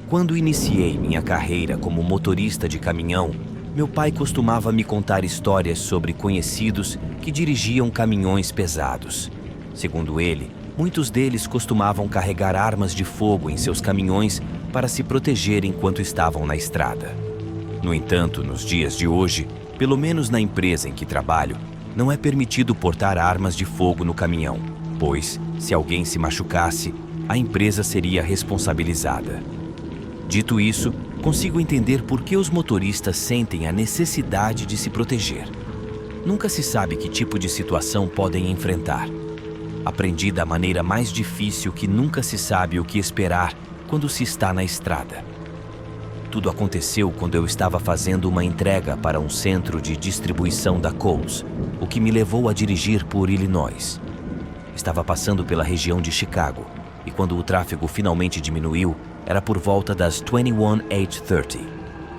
Quando iniciei minha carreira como motorista de caminhão, meu pai costumava me contar histórias sobre conhecidos que dirigiam caminhões pesados. Segundo ele, muitos deles costumavam carregar armas de fogo em seus caminhões para se proteger enquanto estavam na estrada. No entanto, nos dias de hoje, pelo menos na empresa em que trabalho, não é permitido portar armas de fogo no caminhão, pois, se alguém se machucasse, a empresa seria responsabilizada. Dito isso, consigo entender por que os motoristas sentem a necessidade de se proteger. Nunca se sabe que tipo de situação podem enfrentar. Aprendi da maneira mais difícil que nunca se sabe o que esperar quando se está na estrada. Tudo aconteceu quando eu estava fazendo uma entrega para um centro de distribuição da Kohl's, o que me levou a dirigir por Illinois. Estava passando pela região de Chicago, e quando o tráfego finalmente diminuiu, era por volta das 21:30.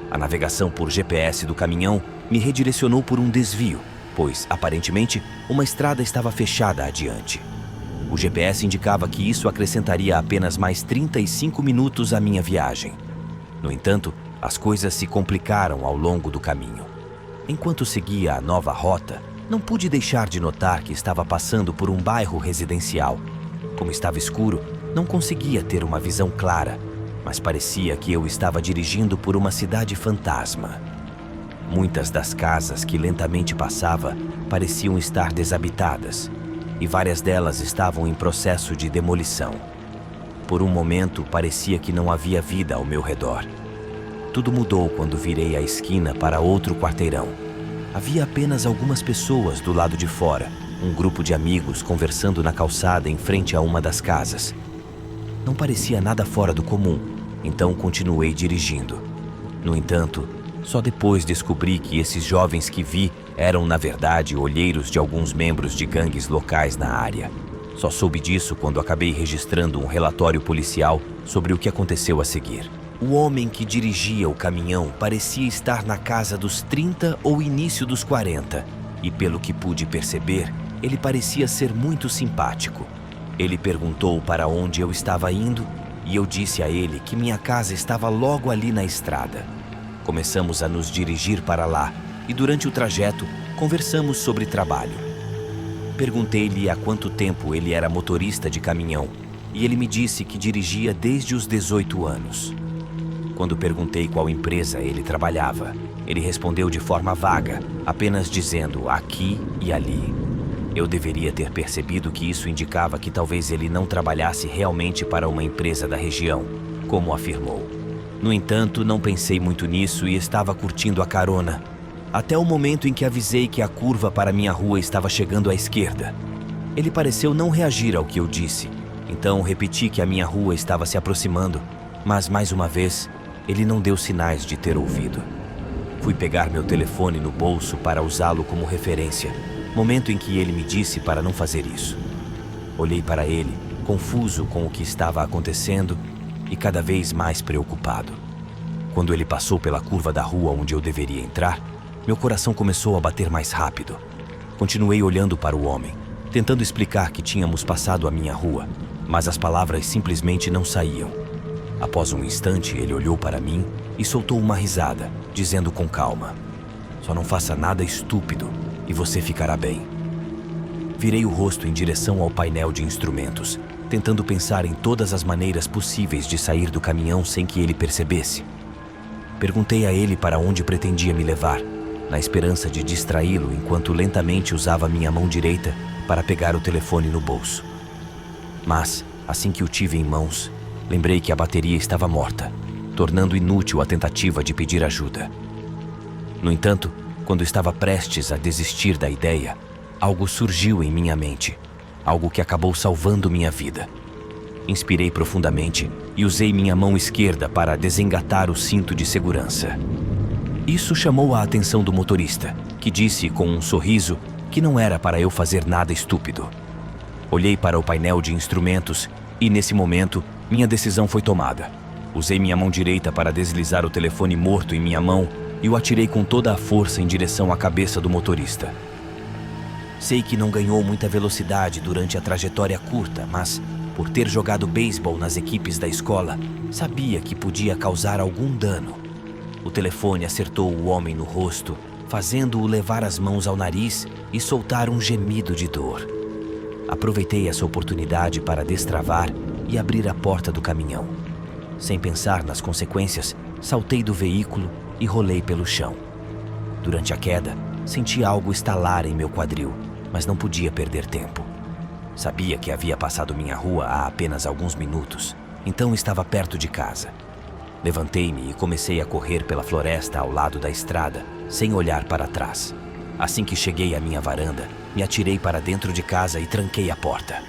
A navegação por GPS do caminhão me redirecionou por um desvio, pois, aparentemente, uma estrada estava fechada adiante. O GPS indicava que isso acrescentaria apenas mais 35 minutos à minha viagem. No entanto, as coisas se complicaram ao longo do caminho. Enquanto seguia a nova rota, não pude deixar de notar que estava passando por um bairro residencial. Como estava escuro, não conseguia ter uma visão clara, mas parecia que eu estava dirigindo por uma cidade fantasma. Muitas das casas que lentamente passava pareciam estar desabitadas, e várias delas estavam em processo de demolição. Por um momento, parecia que não havia vida ao meu redor. Tudo mudou quando virei a esquina para outro quarteirão. Havia apenas algumas pessoas do lado de fora, um grupo de amigos conversando na calçada em frente a uma das casas. Não parecia nada fora do comum, então continuei dirigindo. No entanto, só depois descobri que esses jovens que vi eram, na verdade, olheiros de alguns membros de gangues locais na área. Só soube disso quando acabei registrando um relatório policial sobre o que aconteceu a seguir. O homem que dirigia o caminhão parecia estar na casa dos 30 ou início dos 40, e pelo que pude perceber, ele parecia ser muito simpático. Ele perguntou para onde eu estava indo e eu disse a ele que minha casa estava logo ali na estrada. Começamos a nos dirigir para lá e durante o trajeto conversamos sobre trabalho. Perguntei-lhe há quanto tempo ele era motorista de caminhão e ele me disse que dirigia desde os 18 anos. Quando perguntei qual empresa ele trabalhava, ele respondeu de forma vaga, apenas dizendo aqui e ali. Eu deveria ter percebido que isso indicava que talvez ele não trabalhasse realmente para uma empresa da região, como afirmou. No entanto, não pensei muito nisso e estava curtindo a carona, até o momento em que avisei que a curva para minha rua estava chegando à esquerda. Ele pareceu não reagir ao que eu disse, então repeti que a minha rua estava se aproximando, mas mais uma vez, ele não deu sinais de ter ouvido. Fui pegar meu telefone no bolso para usá-lo como referência, momento em que ele me disse para não fazer isso. Olhei para ele, confuso com o que estava acontecendo e cada vez mais preocupado. Quando ele passou pela curva da rua onde eu deveria entrar, meu coração começou a bater mais rápido. Continuei olhando para o homem, tentando explicar que tínhamos passado a minha rua, mas as palavras simplesmente não saíam. Após um instante, ele olhou para mim e soltou uma risada, dizendo com calma: "Só não faça nada estúpido e você ficará bem." Virei o rosto em direção ao painel de instrumentos, tentando pensar em todas as maneiras possíveis de sair do caminhão sem que ele percebesse. Perguntei a ele para onde pretendia me levar, na esperança de distraí-lo enquanto lentamente usava minha mão direita para pegar o telefone no bolso. Mas, assim que o tive em mãos, lembrei que a bateria estava morta, tornando inútil a tentativa de pedir ajuda. No entanto, quando estava prestes a desistir da ideia, algo surgiu em minha mente, algo que acabou salvando minha vida. Inspirei profundamente e usei minha mão esquerda para desengatar o cinto de segurança. Isso chamou a atenção do motorista, que disse com um sorriso que não era para eu fazer nada estúpido. Olhei para o painel de instrumentos e, nesse momento, minha decisão foi tomada. Usei minha mão direita para deslizar o telefone morto em minha mão e o atirei com toda a força em direção à cabeça do motorista. Sei que não ganhou muita velocidade durante a trajetória curta, mas Por ter jogado beisebol nas equipes da escola, sabia que podia causar algum dano. O telefone acertou o homem no rosto, fazendo-o levar as mãos ao nariz e soltar um gemido de dor. Aproveitei essa oportunidade para destravar e abrir a porta do caminhão. Sem pensar nas consequências, saltei do veículo e rolei pelo chão. Durante a queda, senti algo estalar em meu quadril, mas não podia perder tempo. Sabia que havia passado minha rua há apenas alguns minutos, então estava perto de casa. Levantei-me e comecei a correr pela floresta ao lado da estrada, sem olhar para trás. Assim que cheguei à minha varanda, me atirei para dentro de casa e tranquei a porta.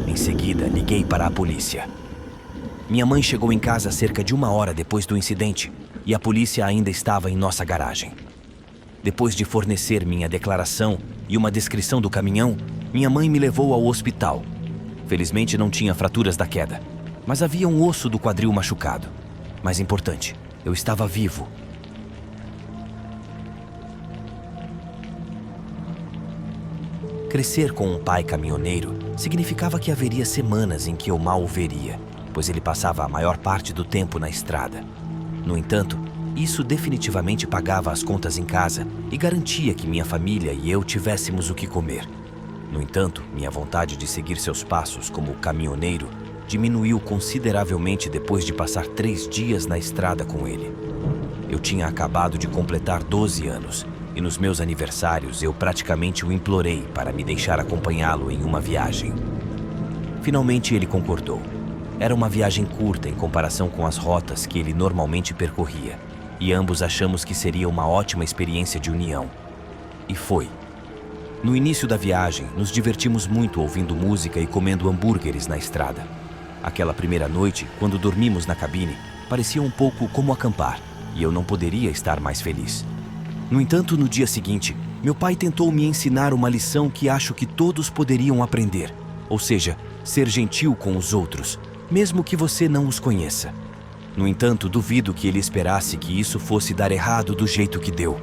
Em seguida, liguei para a polícia. Minha mãe chegou em casa cerca de 1 hora depois do incidente e a polícia ainda estava em nossa garagem. Depois de fornecer minha declaração e uma descrição do caminhão, minha mãe me levou ao hospital. Felizmente não tinha fraturas da queda, mas havia um osso do quadril machucado. Mais importante, eu estava vivo. Crescer com um pai caminhoneiro significava que haveria semanas em que eu mal o veria, pois ele passava a maior parte do tempo na estrada. No entanto, isso definitivamente pagava as contas em casa e garantia que minha família e eu tivéssemos o que comer. No entanto, minha vontade de seguir seus passos como caminhoneiro diminuiu consideravelmente depois de passar 3 dias na estrada com ele. Eu tinha acabado de completar 12 anos e nos meus aniversários eu praticamente o implorei para me deixar acompanhá-lo em uma viagem. Finalmente ele concordou. Era uma viagem curta em comparação com as rotas que ele normalmente percorria, e ambos achamos que seria uma ótima experiência de união. E foi. No início da viagem, nos divertimos muito ouvindo música e comendo hambúrgueres na estrada. Aquela primeira noite, quando dormimos na cabine, parecia um pouco como acampar, e eu não poderia estar mais feliz. No entanto, no dia seguinte, meu pai tentou me ensinar uma lição que acho que todos poderiam aprender, ou seja, ser gentil com os outros, mesmo que você não os conheça. No entanto, duvido que ele esperasse que isso fosse dar errado do jeito que deu.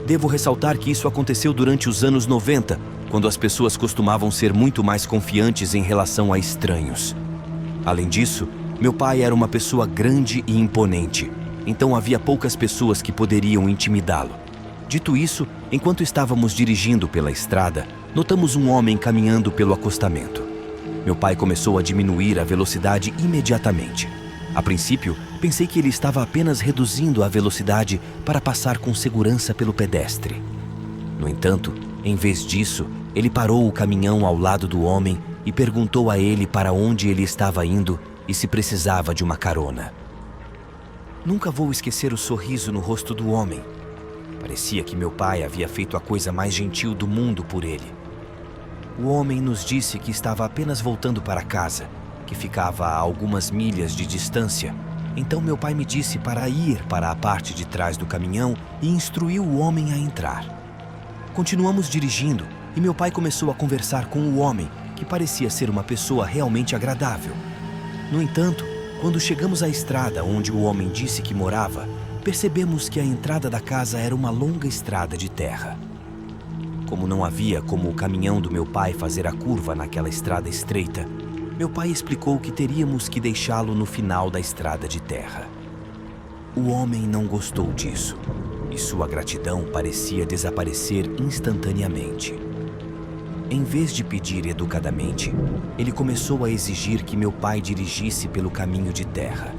Devo ressaltar que isso aconteceu durante os anos 90, quando as pessoas costumavam ser muito mais confiantes em relação a estranhos. Além disso, meu pai era uma pessoa grande e imponente, então havia poucas pessoas que poderiam intimidá-lo. Dito isso, enquanto estávamos dirigindo pela estrada, notamos um homem caminhando pelo acostamento. Meu pai começou a diminuir a velocidade imediatamente. A princípio, pensei que ele estava apenas reduzindo a velocidade para passar com segurança pelo pedestre. No entanto, em vez disso, ele parou o caminhão ao lado do homem e perguntou a ele para onde ele estava indo e se precisava de uma carona. Nunca vou esquecer o sorriso no rosto do homem. Parecia que meu pai havia feito a coisa mais gentil do mundo por ele. O homem nos disse que estava apenas voltando para casa, que ficava a algumas milhas de distância. Então meu pai me disse para ir para a parte de trás do caminhão e instruiu o homem a entrar. Continuamos dirigindo e meu pai começou a conversar com o homem, que parecia ser uma pessoa realmente agradável. No entanto, quando chegamos à estrada onde o homem disse que morava, percebemos que a entrada da casa era uma longa estrada de terra. Como não havia como o caminhão do meu pai fazer a curva naquela estrada estreita, meu pai explicou que teríamos que deixá-lo no final da estrada de terra. O homem não gostou disso, e sua gratidão parecia desaparecer instantaneamente. Em vez de pedir educadamente, ele começou a exigir que meu pai dirigisse pelo caminho de terra.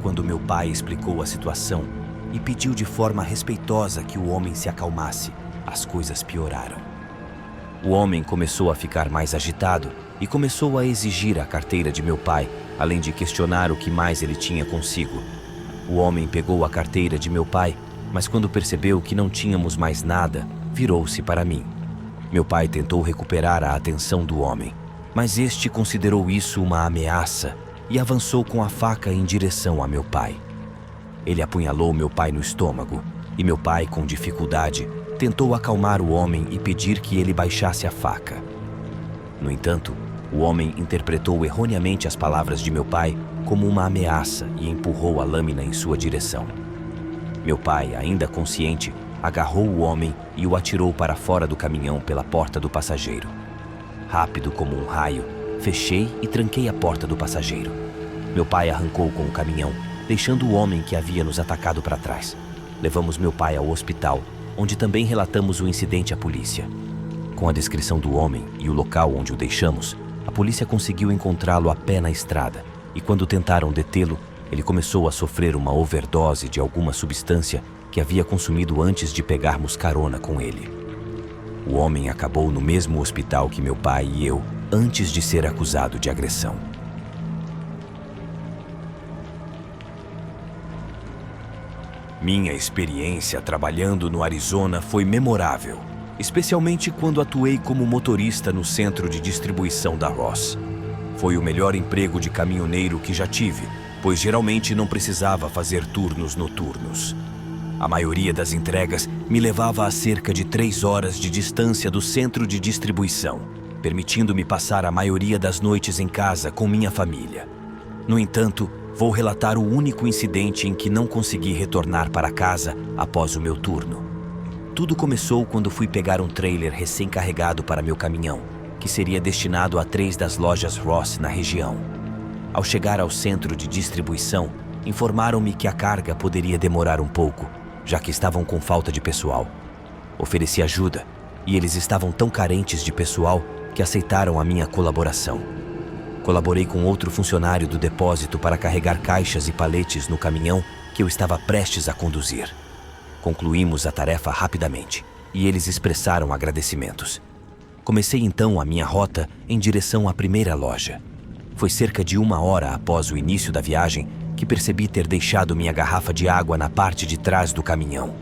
Quando meu pai explicou a situação e pediu de forma respeitosa que o homem se acalmasse, as coisas pioraram. O homem começou a ficar mais agitado e começou a exigir a carteira de meu pai, além de questionar o que mais ele tinha consigo. O homem pegou a carteira de meu pai, mas quando percebeu que não tínhamos mais nada, virou-se para mim. Meu pai tentou recuperar a atenção do homem, mas este considerou isso uma ameaça e avançou com a faca em direção a meu pai. Ele apunhalou meu pai no estômago, e meu pai, com dificuldade, tentou acalmar o homem e pedir que ele baixasse a faca. No entanto, o homem interpretou erroneamente as palavras de meu pai como uma ameaça e empurrou a lâmina em sua direção. Meu pai, ainda consciente, agarrou o homem e o atirou para fora do caminhão pela porta do passageiro. Rápido como um raio, fechei e tranquei a porta do passageiro. Meu pai arrancou com o caminhão, deixando o homem que havia nos atacado para trás. Levamos meu pai ao hospital, onde também relatamos o incidente à polícia. Com a descrição do homem e o local onde o deixamos, a polícia conseguiu encontrá-lo a pé na estrada, e quando tentaram detê-lo, ele começou a sofrer uma overdose de alguma substância que havia consumido antes de pegarmos carona com ele. O homem acabou no mesmo hospital que meu pai e eu, antes de ser acusado de agressão. Minha experiência trabalhando no Arizona foi memorável, especialmente quando atuei como motorista no centro de distribuição da Ross. Foi o melhor emprego de caminhoneiro que já tive, pois geralmente não precisava fazer turnos noturnos. A maioria das entregas me levava a cerca de 3 horas de distância do centro de distribuição, permitindo-me passar a maioria das noites em casa com minha família. No entanto, vou relatar o único incidente em que não consegui retornar para casa após o meu turno. Tudo começou quando fui pegar um trailer recém-carregado para meu caminhão, que seria destinado a 3 das lojas Ross na região. Ao chegar ao centro de distribuição, informaram-me que a carga poderia demorar um pouco, já que estavam com falta de pessoal. Ofereci ajuda, e eles estavam tão carentes de pessoal que aceitaram a minha colaboração. Colaborei com outro funcionário do depósito para carregar caixas e paletes no caminhão que eu estava prestes a conduzir. Concluímos a tarefa rapidamente, e eles expressaram agradecimentos. Comecei então a minha rota em direção à primeira loja. Foi cerca de 1 hora após o início da viagem que percebi ter deixado minha garrafa de água na parte de trás do caminhão.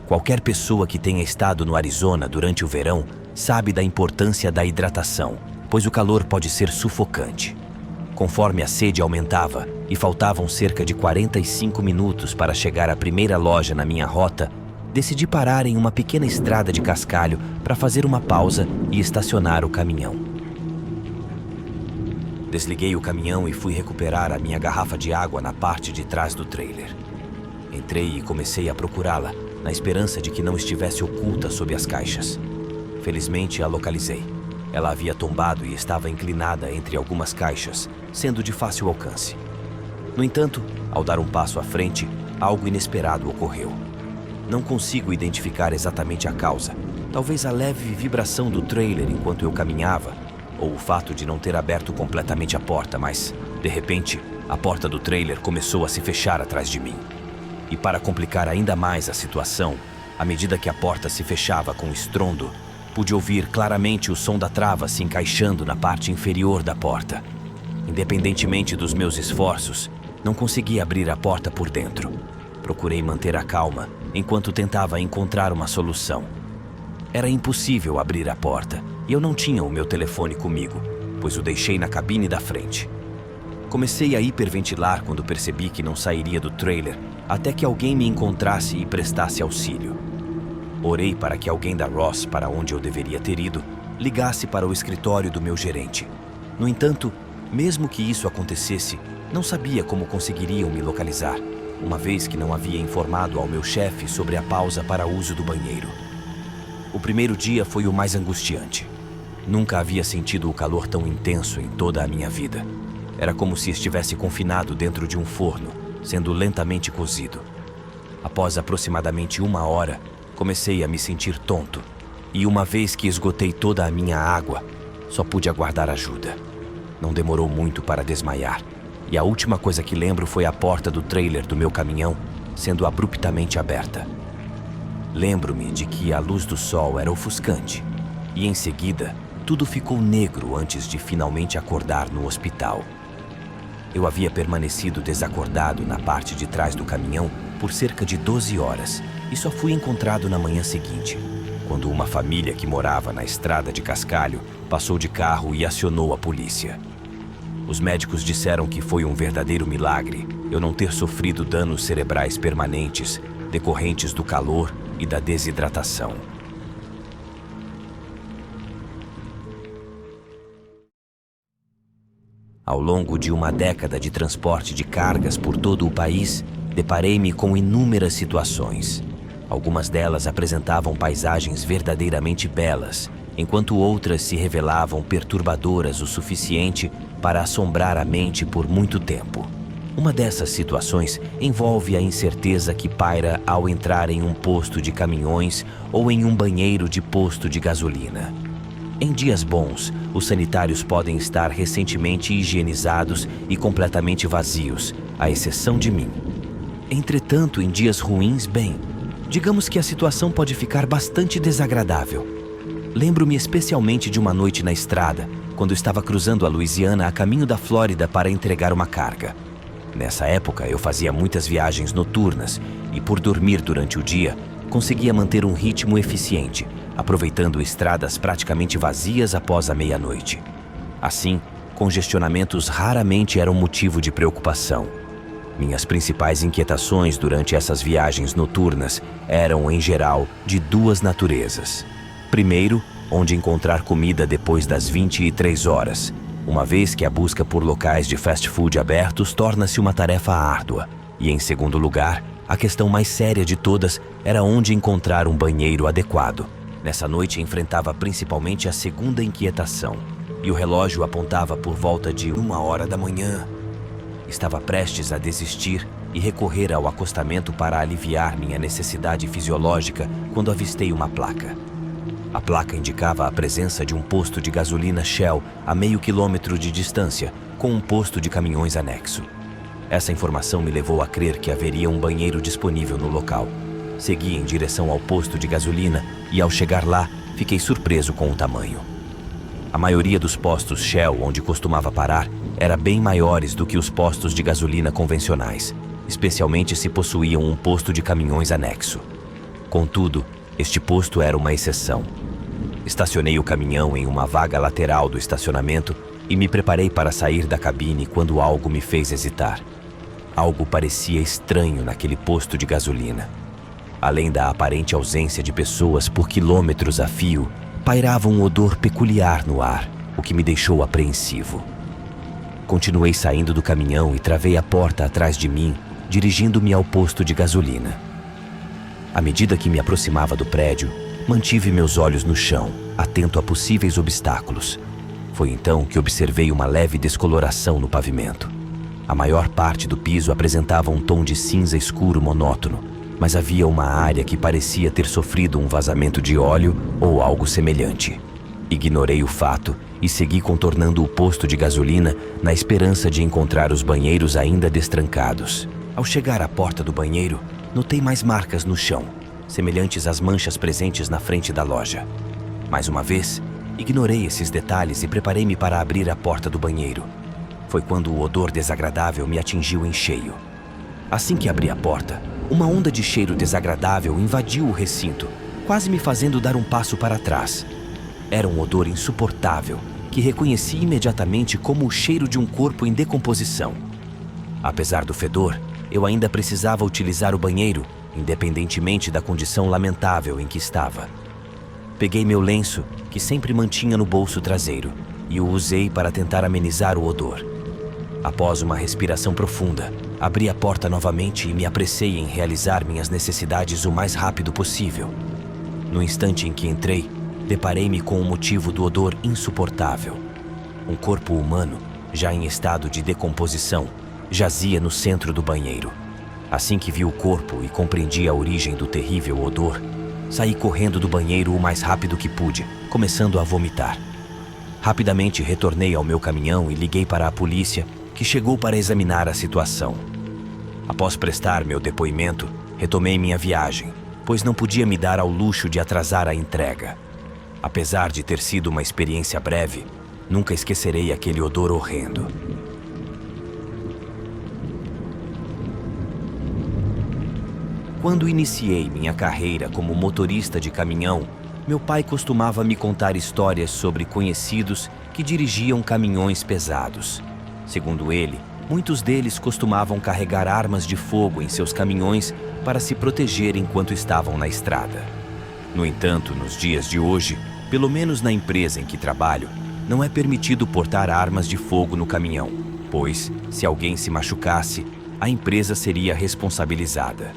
Qualquer pessoa que tenha estado no Arizona durante o verão sabe da importância da hidratação, pois o calor pode ser sufocante. Conforme a sede aumentava e faltavam cerca de 45 minutos para chegar à primeira loja na minha rota, decidi parar em uma pequena estrada de cascalho para fazer uma pausa e estacionar o caminhão. Desliguei o caminhão e fui recuperar a minha garrafa de água na parte de trás do trailer. Entrei e comecei a procurá-la, na esperança de que não estivesse oculta sob as caixas. Felizmente a localizei. Ela havia tombado e estava inclinada entre algumas caixas, sendo de fácil alcance. No entanto, ao dar um passo à frente, algo inesperado ocorreu. Não consigo identificar exatamente a causa. Talvez a leve vibração do trailer enquanto eu caminhava, ou o fato de não ter aberto completamente a porta, mas, de repente, a porta do trailer começou a se fechar atrás de mim. E para complicar ainda mais a situação, à medida que a porta se fechava com estrondo, pude ouvir claramente o som da trava se encaixando na parte inferior da porta. Independentemente dos meus esforços, não consegui abrir a porta por dentro. Procurei manter a calma enquanto tentava encontrar uma solução. Era impossível abrir a porta e eu não tinha o meu telefone comigo, pois o deixei na cabine da frente. Comecei a hiperventilar quando percebi que não sairia do trailer até que alguém me encontrasse e prestasse auxílio. Orei para que alguém da Ross, para onde eu deveria ter ido, ligasse para o escritório do meu gerente. No entanto, mesmo que isso acontecesse, não sabia como conseguiriam me localizar, uma vez que não havia informado ao meu chefe sobre a pausa para uso do banheiro. O primeiro dia foi o mais angustiante. Nunca havia sentido o calor tão intenso em toda a minha vida. Era como se estivesse confinado dentro de um forno, sendo lentamente cozido. Após aproximadamente 1 hora, comecei a me sentir tonto, e uma vez que esgotei toda a minha água, só pude aguardar ajuda. Não demorou muito para desmaiar, e a última coisa que lembro foi a porta do trailer do meu caminhão sendo abruptamente aberta. Lembro-me de que a luz do sol era ofuscante, e em seguida, tudo ficou negro antes de finalmente acordar no hospital. Eu havia permanecido desacordado na parte de trás do caminhão por cerca de 12 horas e só fui encontrado na manhã seguinte, quando uma família que morava na estrada de Cascalho passou de carro e acionou a polícia. Os médicos disseram que foi um verdadeiro milagre eu não ter sofrido danos cerebrais permanentes decorrentes do calor e da desidratação. Ao longo de uma década de transporte de cargas por todo o país, deparei-me com inúmeras situações. Algumas delas apresentavam paisagens verdadeiramente belas, enquanto outras se revelavam perturbadoras o suficiente para assombrar a mente por muito tempo. Uma dessas situações envolve a incerteza que paira ao entrar em um posto de caminhões ou em um banheiro de posto de gasolina. Em dias bons, os sanitários podem estar recentemente higienizados e completamente vazios, à exceção de mim. Entretanto, em dias ruins, digamos que a situação pode ficar bastante desagradável. Lembro-me especialmente de uma noite na estrada, quando estava cruzando a Louisiana a caminho da Flórida para entregar uma carga. Nessa época, eu fazia muitas viagens noturnas e, por dormir durante o dia, conseguia manter um ritmo eficiente, aproveitando estradas praticamente vazias após a meia-noite. Assim, congestionamentos raramente eram motivo de preocupação. Minhas principais inquietações durante essas viagens noturnas eram, em geral, de duas naturezas. Primeiro, onde encontrar comida depois das 23 horas, uma vez que a busca por locais de fast food abertos torna-se uma tarefa árdua. E, em segundo lugar, a questão mais séria de todas era onde encontrar um banheiro adequado. Nessa noite enfrentava principalmente a segunda inquietação, e o relógio apontava por volta de 1h da manhã. Estava prestes a desistir e recorrer ao acostamento para aliviar minha necessidade fisiológica quando avistei uma placa. A placa indicava a presença de um posto de gasolina Shell a meio quilômetro de distância, com um posto de caminhões anexo. Essa informação me levou a crer que haveria um banheiro disponível no local. Segui em direção ao posto de gasolina e, ao chegar lá, fiquei surpreso com o tamanho. A maioria dos postos Shell onde costumava parar era bem maiores do que os postos de gasolina convencionais, especialmente se possuíam um posto de caminhões anexo. Contudo, este posto era uma exceção. Estacionei o caminhão em uma vaga lateral do estacionamento e me preparei para sair da cabine quando algo me fez hesitar. Algo parecia estranho naquele posto de gasolina. Além da aparente ausência de pessoas por quilômetros a fio, pairava um odor peculiar no ar, o que me deixou apreensivo. Continuei saindo do caminhão e travei a porta atrás de mim, dirigindo-me ao posto de gasolina. À medida que me aproximava do prédio, mantive meus olhos no chão, atento a possíveis obstáculos. Foi então que observei uma leve descoloração no pavimento. A maior parte do piso apresentava um tom de cinza escuro monótono, mas havia uma área que parecia ter sofrido um vazamento de óleo ou algo semelhante. Ignorei o fato e segui contornando o posto de gasolina na esperança de encontrar os banheiros ainda destrancados. Ao chegar à porta do banheiro, notei mais marcas no chão, semelhantes às manchas presentes na frente da loja. Mais uma vez, ignorei esses detalhes e preparei-me para abrir a porta do banheiro. Foi quando o odor desagradável me atingiu em cheio. Assim que abri a porta, uma onda de cheiro desagradável invadiu o recinto, quase me fazendo dar um passo para trás. Era um odor insuportável, que reconheci imediatamente como o cheiro de um corpo em decomposição. Apesar do fedor, eu ainda precisava utilizar o banheiro, independentemente da condição lamentável em que estava. Peguei meu lenço, que sempre mantinha no bolso traseiro, e o usei para tentar amenizar o odor. Após uma respiração profunda, abri a porta novamente e me apressei em realizar minhas necessidades o mais rápido possível. No instante em que entrei, deparei-me com o motivo do odor insuportável. Um corpo humano, já em estado de decomposição, jazia no centro do banheiro. Assim que vi o corpo e compreendi a origem do terrível odor, saí correndo do banheiro o mais rápido que pude, começando a vomitar. Rapidamente retornei ao meu caminhão e liguei para a polícia, que chegou para examinar a situação. Após prestar meu depoimento, retomei minha viagem, pois não podia me dar ao luxo de atrasar a entrega. Apesar de ter sido uma experiência breve, nunca esquecerei aquele odor horrendo. Quando iniciei minha carreira como motorista de caminhão, meu pai costumava me contar histórias sobre conhecidos que dirigiam caminhões pesados. Segundo ele, muitos deles costumavam carregar armas de fogo em seus caminhões para se proteger enquanto estavam na estrada. No entanto, nos dias de hoje, pelo menos na empresa em que trabalho, não é permitido portar armas de fogo no caminhão, pois, se alguém se machucasse, a empresa seria responsabilizada.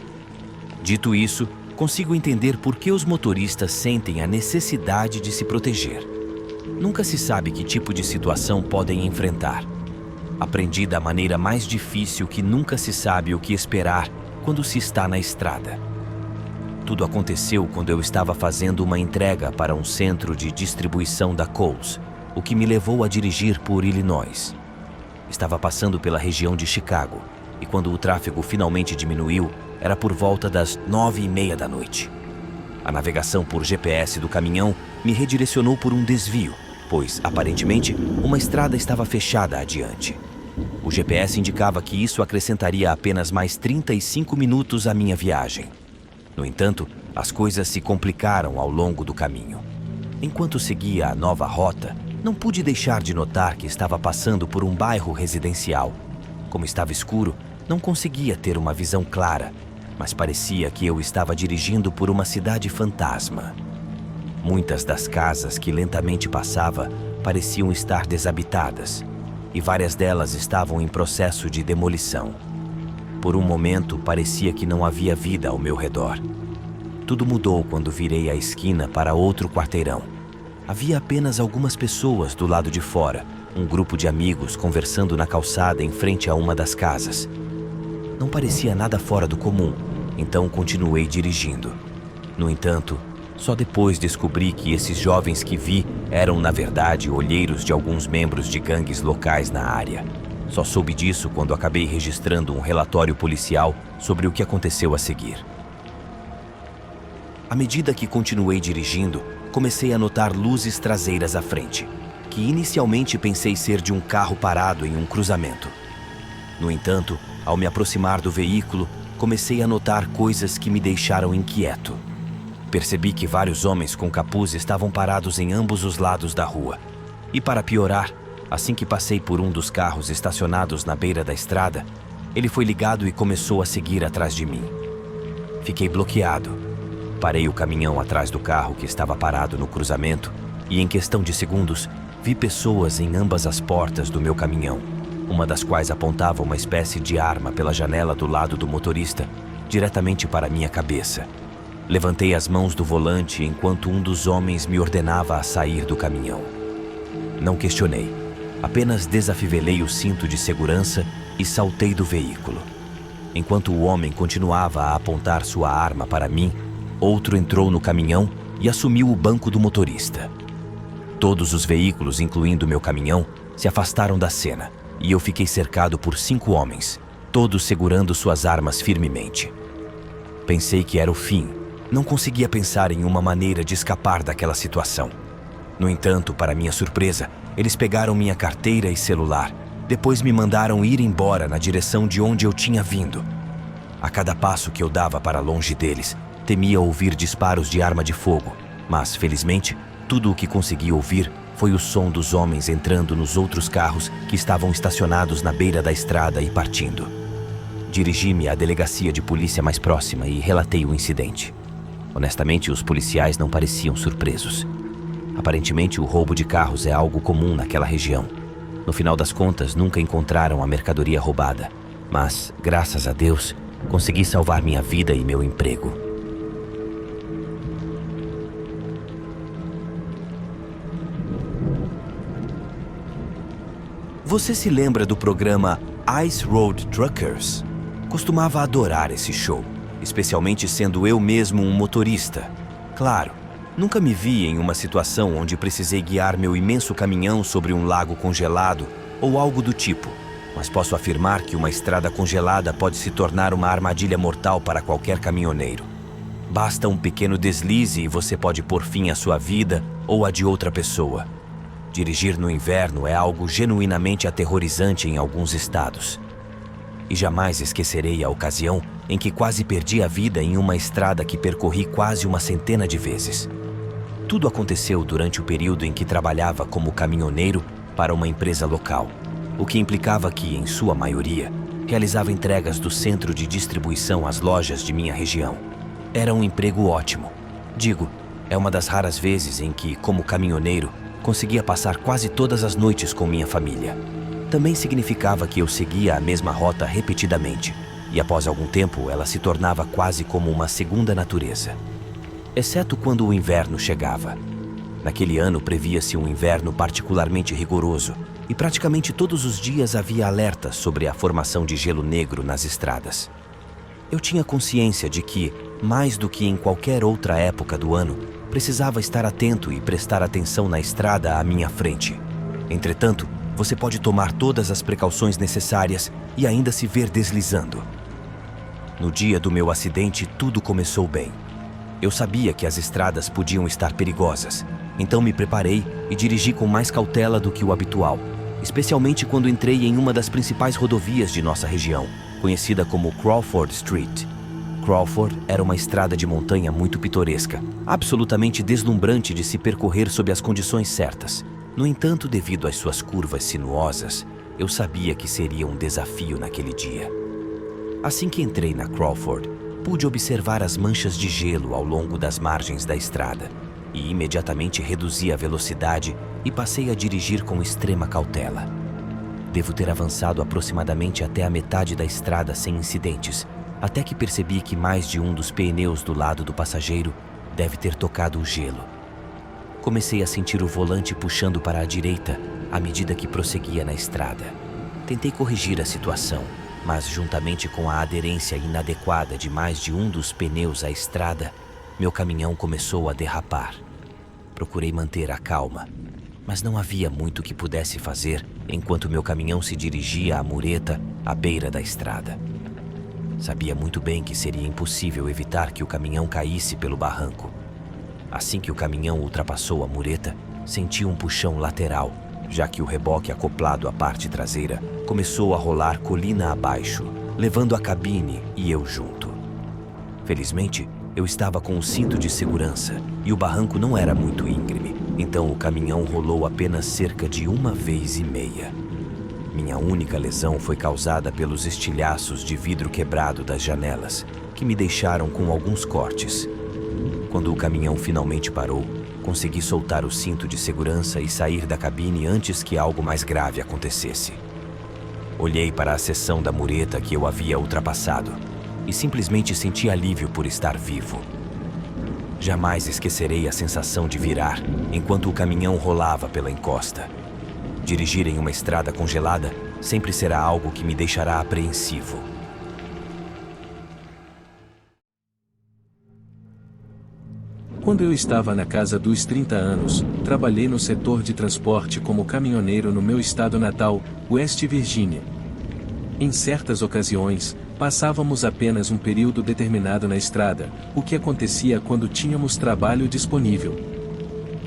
Dito isso, consigo entender por que os motoristas sentem a necessidade de se proteger. Nunca se sabe que tipo de situação podem enfrentar. Aprendi da maneira mais difícil que nunca se sabe o que esperar quando se está na estrada. Tudo aconteceu quando eu estava fazendo uma entrega para um centro de distribuição da Kohl's, o que me levou a dirigir por Illinois. Estava passando pela região de Chicago, e quando o tráfego finalmente diminuiu, era por volta das 9h30 da noite. A navegação por GPS do caminhão me redirecionou por um desvio, pois, aparentemente, uma estrada estava fechada adiante. O GPS indicava que isso acrescentaria apenas mais 35 minutos à minha viagem. No entanto, as coisas se complicaram ao longo do caminho. Enquanto seguia a nova rota, não pude deixar de notar que estava passando por um bairro residencial. Como estava escuro, não conseguia ter uma visão clara, mas parecia que eu estava dirigindo por uma cidade fantasma. Muitas das casas que lentamente passava pareciam estar desabitadas, e várias delas estavam em processo de demolição. Por um momento, parecia que não havia vida ao meu redor. Tudo mudou quando virei a esquina para outro quarteirão. Havia apenas algumas pessoas do lado de fora, um grupo de amigos conversando na calçada em frente a uma das casas. Não parecia nada fora do comum, então continuei dirigindo. No entanto, só depois descobri que esses jovens que vi eram, na verdade, olheiros de alguns membros de gangues locais na área. Só soube disso quando acabei registrando um relatório policial sobre o que aconteceu a seguir. À medida que continuei dirigindo, comecei a notar luzes traseiras à frente, que inicialmente pensei ser de um carro parado em um cruzamento. No entanto, ao me aproximar do veículo, comecei a notar coisas que me deixaram inquieto. Percebi que vários homens com capuz estavam parados em ambos os lados da rua. E para piorar, assim que passei por um dos carros estacionados na beira da estrada, ele foi ligado e começou a seguir atrás de mim. Fiquei bloqueado. Parei o caminhão atrás do carro que estava parado no cruzamento e, em questão de segundos, vi pessoas em ambas as portas do meu caminhão, uma das quais apontava uma espécie de arma pela janela do lado do motorista, diretamente para minha cabeça. Levantei as mãos do volante enquanto um dos homens me ordenava a sair do caminhão. Não questionei. Apenas desafivelei o cinto de segurança e saltei do veículo. Enquanto o homem continuava a apontar sua arma para mim, outro entrou no caminhão e assumiu o banco do motorista. Todos os veículos, incluindo meu caminhão, se afastaram da cena e eu fiquei cercado por 5 homens, todos segurando suas armas firmemente. Pensei que era o fim. Não conseguia pensar em uma maneira de escapar daquela situação. No entanto, para minha surpresa, eles pegaram minha carteira e celular. Depois me mandaram ir embora na direção de onde eu tinha vindo. A cada passo que eu dava para longe deles, temia ouvir disparos de arma de fogo, mas, felizmente, tudo o que consegui ouvir foi o som dos homens entrando nos outros carros que estavam estacionados na beira da estrada e partindo. Dirigi-me à delegacia de polícia mais próxima e relatei o incidente. Honestamente, os policiais não pareciam surpresos. Aparentemente, o roubo de carros é algo comum naquela região. No final das contas, nunca encontraram a mercadoria roubada. Mas, graças a Deus, consegui salvar minha vida e meu emprego. Você se lembra do programa Ice Road Truckers? Costumava adorar esse show, especialmente sendo eu mesmo um motorista. Claro, nunca me vi em uma situação onde precisei guiar meu imenso caminhão sobre um lago congelado ou algo do tipo, mas posso afirmar que uma estrada congelada pode se tornar uma armadilha mortal para qualquer caminhoneiro. Basta um pequeno deslize e você pode pôr fim à sua vida ou à de outra pessoa. Dirigir no inverno é algo genuinamente aterrorizante em alguns estados. E jamais esquecerei a ocasião em que quase perdi a vida em uma estrada que percorri quase uma centena de vezes. Tudo aconteceu durante o período em que trabalhava como caminhoneiro para uma empresa local, o que implicava que, em sua maioria, realizava entregas do centro de distribuição às lojas de minha região. Era um emprego ótimo. Digo, é uma das raras vezes em que, como caminhoneiro, conseguia passar quase todas as noites com minha família. Também significava que eu seguia a mesma rota repetidamente, e após algum tempo ela se tornava quase como uma segunda natureza. Exceto quando o inverno chegava. Naquele ano previa-se um inverno particularmente rigoroso e praticamente todos os dias havia alertas sobre a formação de gelo negro nas estradas. Eu tinha consciência de que, mais do que em qualquer outra época do ano, precisava estar atento e prestar atenção na estrada à minha frente. Entretanto, você pode tomar todas as precauções necessárias e ainda se ver deslizando. No dia do meu acidente, tudo começou bem. Eu sabia que as estradas podiam estar perigosas, então me preparei e dirigi com mais cautela do que o habitual, especialmente quando entrei em uma das principais rodovias de nossa região, conhecida como Crawford Street. Crawford era uma estrada de montanha muito pitoresca, absolutamente deslumbrante de se percorrer sob as condições certas. No entanto, devido às suas curvas sinuosas, eu sabia que seria um desafio naquele dia. Assim que entrei na Crawford, pude observar as manchas de gelo ao longo das margens da estrada e imediatamente reduzi a velocidade e passei a dirigir com extrema cautela. Devo ter avançado aproximadamente até a metade da estrada sem incidentes, até que percebi que mais de um dos pneus do lado do passageiro deve ter tocado o gelo. Comecei a sentir o volante puxando para a direita à medida que prosseguia na estrada. Tentei corrigir a situação, mas juntamente com a aderência inadequada de mais de um dos pneus à estrada, meu caminhão começou a derrapar. Procurei manter a calma, mas não havia muito que pudesse fazer enquanto meu caminhão se dirigia à mureta à beira da estrada. Sabia muito bem que seria impossível evitar que o caminhão caísse pelo barranco. Assim que o caminhão ultrapassou a mureta, senti um puxão lateral, já que o reboque acoplado à parte traseira começou a rolar colina abaixo, levando a cabine e eu junto. Felizmente, eu estava com o cinto de segurança e o barranco não era muito íngreme, então o caminhão rolou apenas cerca de 1,5 vezes. Minha única lesão foi causada pelos estilhaços de vidro quebrado das janelas, que me deixaram com alguns cortes. Quando o caminhão finalmente parou, consegui soltar o cinto de segurança e sair da cabine antes que algo mais grave acontecesse. Olhei para a seção da mureta que eu havia ultrapassado e simplesmente senti alívio por estar vivo. Jamais esquecerei a sensação de virar enquanto o caminhão rolava pela encosta. Dirigir em uma estrada congelada sempre será algo que me deixará apreensivo. Quando eu estava na casa dos 30 anos, trabalhei no setor de transporte como caminhoneiro no meu estado natal, West Virginia. Em certas ocasiões, passávamos apenas um período determinado na estrada, o que acontecia quando tínhamos trabalho disponível.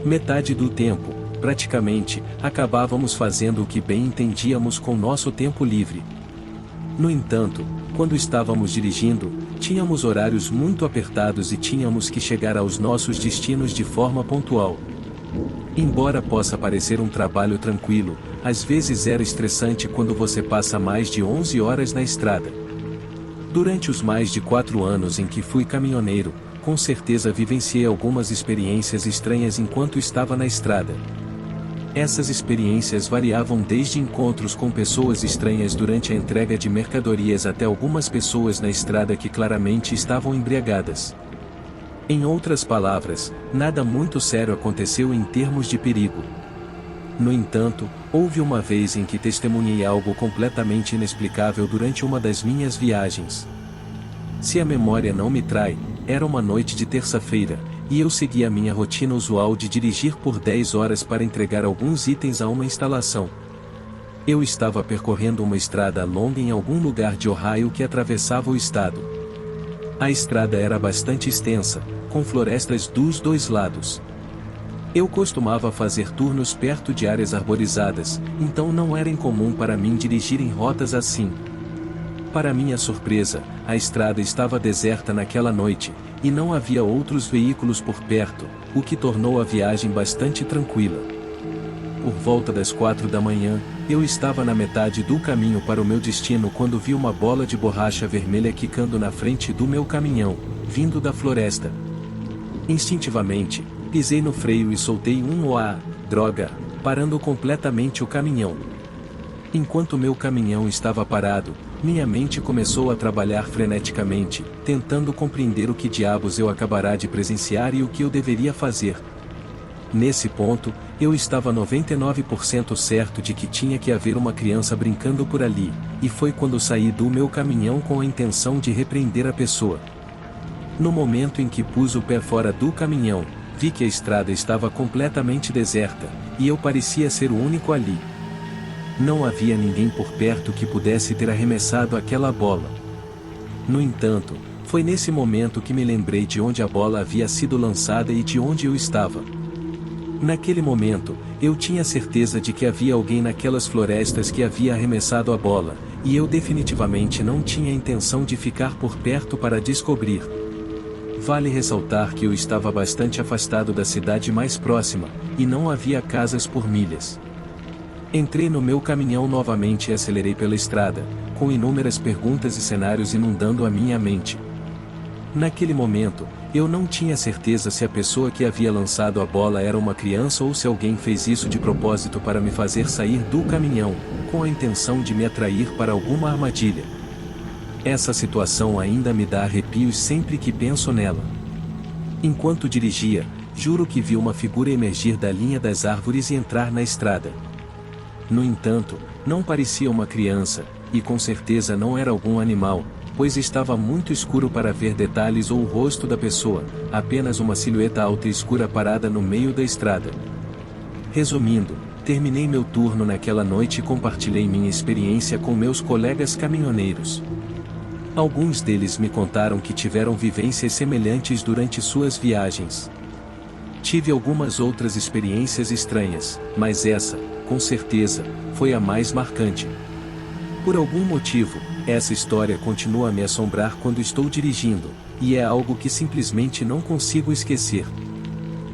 Metade do tempo, praticamente, acabávamos fazendo o que bem entendíamos com nosso tempo livre. No entanto, quando estávamos dirigindo, tínhamos horários muito apertados e tínhamos que chegar aos nossos destinos de forma pontual. Embora possa parecer um trabalho tranquilo, às vezes era estressante quando você passa mais de 11 horas na estrada. Durante os mais de 4 anos em que fui caminhoneiro, com certeza vivenciei algumas experiências estranhas enquanto estava na estrada. Essas experiências variavam desde encontros com pessoas estranhas durante a entrega de mercadorias até algumas pessoas na estrada que claramente estavam embriagadas. Em outras palavras, nada muito sério aconteceu em termos de perigo. No entanto, houve uma vez em que testemunhei algo completamente inexplicável durante uma das minhas viagens. Se a memória não me trai, era uma noite de terça-feira, e eu segui a minha rotina usual de dirigir por 10 horas para entregar alguns itens a uma instalação. Eu estava percorrendo uma estrada longa em algum lugar de Ohio que atravessava o estado. A estrada era bastante extensa, com florestas dos dois lados. Eu costumava fazer turnos perto de áreas arborizadas, então não era incomum para mim dirigir em rotas assim. Para minha surpresa, a estrada estava deserta naquela noite, e não havia outros veículos por perto, o que tornou a viagem bastante tranquila. Por volta das 4 da manhã, eu estava na metade do caminho para o meu destino quando vi uma bola de borracha vermelha quicando na frente do meu caminhão, vindo da floresta. Instintivamente, pisei no freio e soltei droga, parando completamente o caminhão. Enquanto meu caminhão estava parado, Minha mente começou a trabalhar freneticamente, tentando compreender o que diabos eu acabará de presenciar e o que eu deveria fazer. Nesse ponto, eu estava 99% certo de que tinha que haver uma criança brincando por ali, e foi quando saí do meu caminhão com a intenção de repreender a pessoa. No momento em que pus o pé fora do caminhão, vi que a estrada estava completamente deserta, e eu parecia ser o único ali. Não havia ninguém por perto que pudesse ter arremessado aquela bola. No entanto, foi nesse momento que me lembrei de onde a bola havia sido lançada e de onde eu estava. Naquele momento, eu tinha certeza de que havia alguém naquelas florestas que havia arremessado a bola, e eu definitivamente não tinha intenção de ficar por perto para descobrir. Vale ressaltar que eu estava bastante afastado da cidade mais próxima, e não havia casas por milhas. Entrei no meu caminhão novamente e acelerei pela estrada, com inúmeras perguntas e cenários inundando a minha mente. Naquele momento, eu não tinha certeza se a pessoa que havia lançado a bola era uma criança ou se alguém fez isso de propósito para me fazer sair do caminhão, com a intenção de me atrair para alguma armadilha. Essa situação ainda me dá arrepios sempre que penso nela. Enquanto dirigia, juro que vi uma figura emergir da linha das árvores e entrar na estrada. No entanto, não parecia uma criança, e com certeza não era algum animal, pois estava muito escuro para ver detalhes ou o rosto da pessoa, apenas uma silhueta alta e escura parada no meio da estrada. Resumindo, terminei meu turno naquela noite e compartilhei minha experiência com meus colegas caminhoneiros. Alguns deles me contaram que tiveram vivências semelhantes durante suas viagens. Tive algumas outras experiências estranhas, mas essa, com certeza, foi a mais marcante. Por algum motivo, essa história continua a me assombrar quando estou dirigindo, e é algo que simplesmente não consigo esquecer.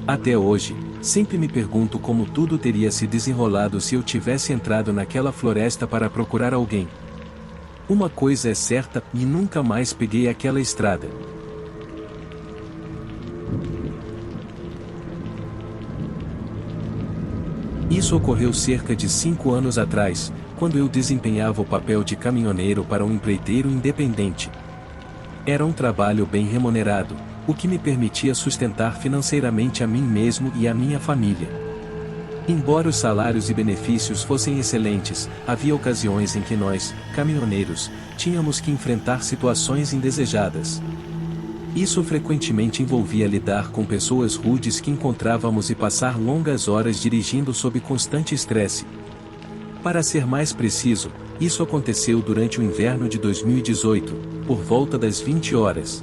Até hoje, sempre me pergunto como tudo teria se desenrolado se eu tivesse entrado naquela floresta para procurar alguém. Uma coisa é certa, e nunca mais peguei aquela estrada. Isso ocorreu cerca de 5 anos atrás, quando eu desempenhava o papel de caminhoneiro para um empreiteiro independente. Era um trabalho bem remunerado, o que me permitia sustentar financeiramente a mim mesmo e a minha família. Embora os salários e benefícios fossem excelentes, havia ocasiões em que nós, caminhoneiros, tínhamos que enfrentar situações indesejadas. Isso frequentemente envolvia lidar com pessoas rudes que encontrávamos e passar longas horas dirigindo sob constante estresse. Para ser mais preciso, isso aconteceu durante o inverno de 2018, por volta das 20 horas.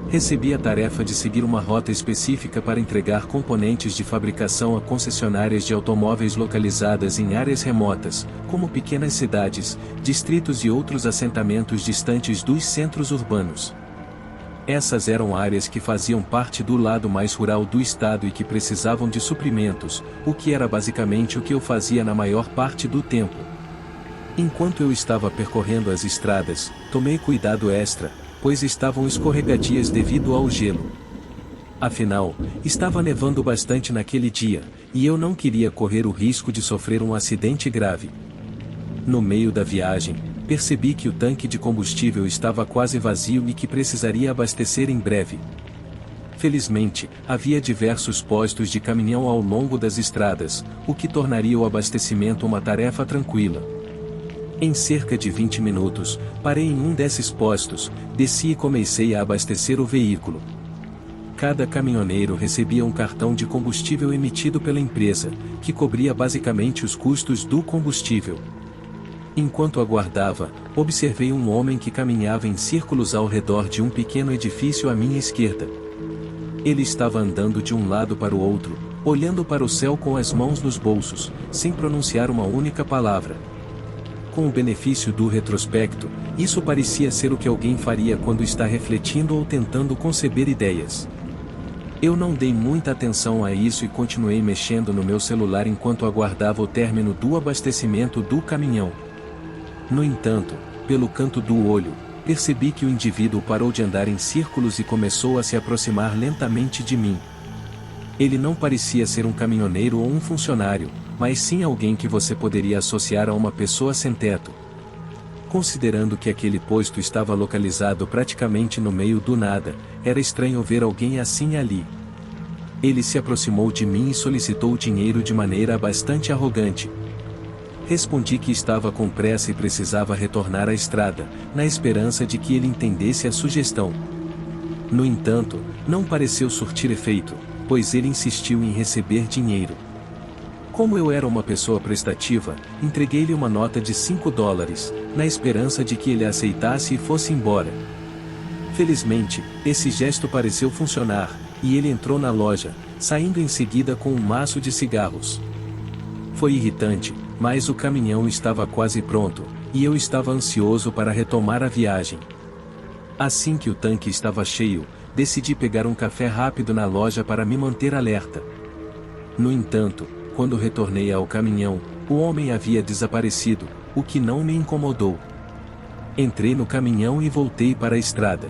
Recebi a tarefa de seguir uma rota específica para entregar componentes de fabricação a concessionárias de automóveis localizadas em áreas remotas, como pequenas cidades, distritos e outros assentamentos distantes dos centros urbanos. Essas eram áreas que faziam parte do lado mais rural do estado e que precisavam de suprimentos, o que era basicamente o que eu fazia na maior parte do tempo. Enquanto eu estava percorrendo as estradas, tomei cuidado extra, pois estavam escorregadias devido ao gelo. Afinal, estava nevando bastante naquele dia, e eu não queria correr o risco de sofrer um acidente grave. No meio da viagem, percebi que o tanque de combustível estava quase vazio e que precisaria abastecer em breve. Felizmente, havia diversos postos de caminhão ao longo das estradas, o que tornaria o abastecimento uma tarefa tranquila. Em cerca de 20 minutos, parei em um desses postos, desci e comecei a abastecer o veículo. Cada caminhoneiro recebia um cartão de combustível emitido pela empresa, que cobria basicamente os custos do combustível. Enquanto aguardava, observei um homem que caminhava em círculos ao redor de um pequeno edifício à minha esquerda. Ele estava andando de um lado para o outro, olhando para o céu com as mãos nos bolsos, sem pronunciar uma única palavra. Com o benefício do retrospecto, isso parecia ser o que alguém faria quando está refletindo ou tentando conceber ideias. Eu não dei muita atenção a isso e continuei mexendo no meu celular enquanto aguardava o término do abastecimento do caminhão. No entanto, pelo canto do olho, percebi que o indivíduo parou de andar em círculos e começou a se aproximar lentamente de mim. Ele não parecia ser um caminhoneiro ou um funcionário, mas sim alguém que você poderia associar a uma pessoa sem teto. Considerando que aquele posto estava localizado praticamente no meio do nada, era estranho ver alguém assim ali. Ele se aproximou de mim e solicitou dinheiro de maneira bastante arrogante. Respondi que estava com pressa e precisava retornar à estrada, na esperança de que ele entendesse a sugestão. No entanto, não pareceu surtir efeito, pois ele insistiu em receber dinheiro. Como eu era uma pessoa prestativa, entreguei-lhe uma nota de $5, na esperança de que ele a aceitasse e fosse embora. Felizmente, esse gesto pareceu funcionar, e ele entrou na loja, saindo em seguida com um maço de cigarros. Foi irritante, mas o caminhão estava quase pronto, e eu estava ansioso para retomar a viagem. Assim que o tanque estava cheio, decidi pegar um café rápido na loja para me manter alerta. No entanto, quando retornei ao caminhão, o homem havia desaparecido, o que não me incomodou. Entrei no caminhão e voltei para a estrada.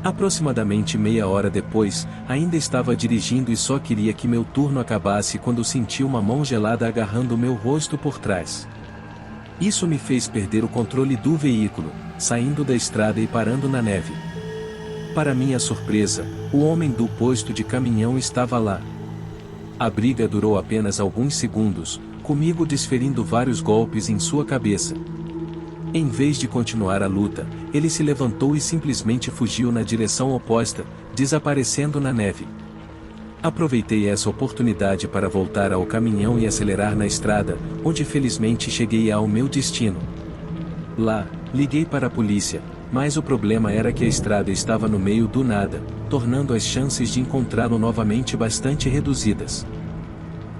Aproximadamente meia hora depois, ainda estava dirigindo e só queria que meu turno acabasse quando senti uma mão gelada agarrando meu rosto por trás. Isso me fez perder o controle do veículo, saindo da estrada e parando na neve. Para minha surpresa, o homem do posto de caminhão estava lá. A briga durou apenas alguns segundos, comigo desferindo vários golpes em sua cabeça. Em vez de continuar a luta, ele se levantou e simplesmente fugiu na direção oposta, desaparecendo na neve. Aproveitei essa oportunidade para voltar ao caminhão e acelerar na estrada, onde felizmente cheguei ao meu destino. Lá, liguei para a polícia, mas o problema era que a estrada estava no meio do nada, tornando as chances de encontrá-lo novamente bastante reduzidas.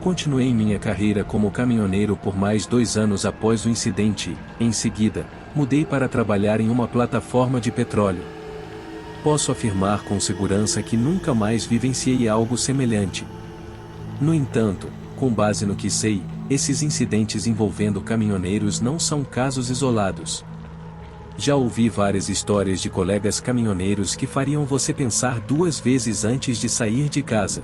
Continuei minha carreira como caminhoneiro por mais 2 anos após o incidente e, em seguida, mudei para trabalhar em uma plataforma de petróleo. Posso afirmar com segurança que nunca mais vivenciei algo semelhante. No entanto, com base no que sei, esses incidentes envolvendo caminhoneiros não são casos isolados. Já ouvi várias histórias de colegas caminhoneiros que fariam você pensar 2 vezes antes de sair de casa.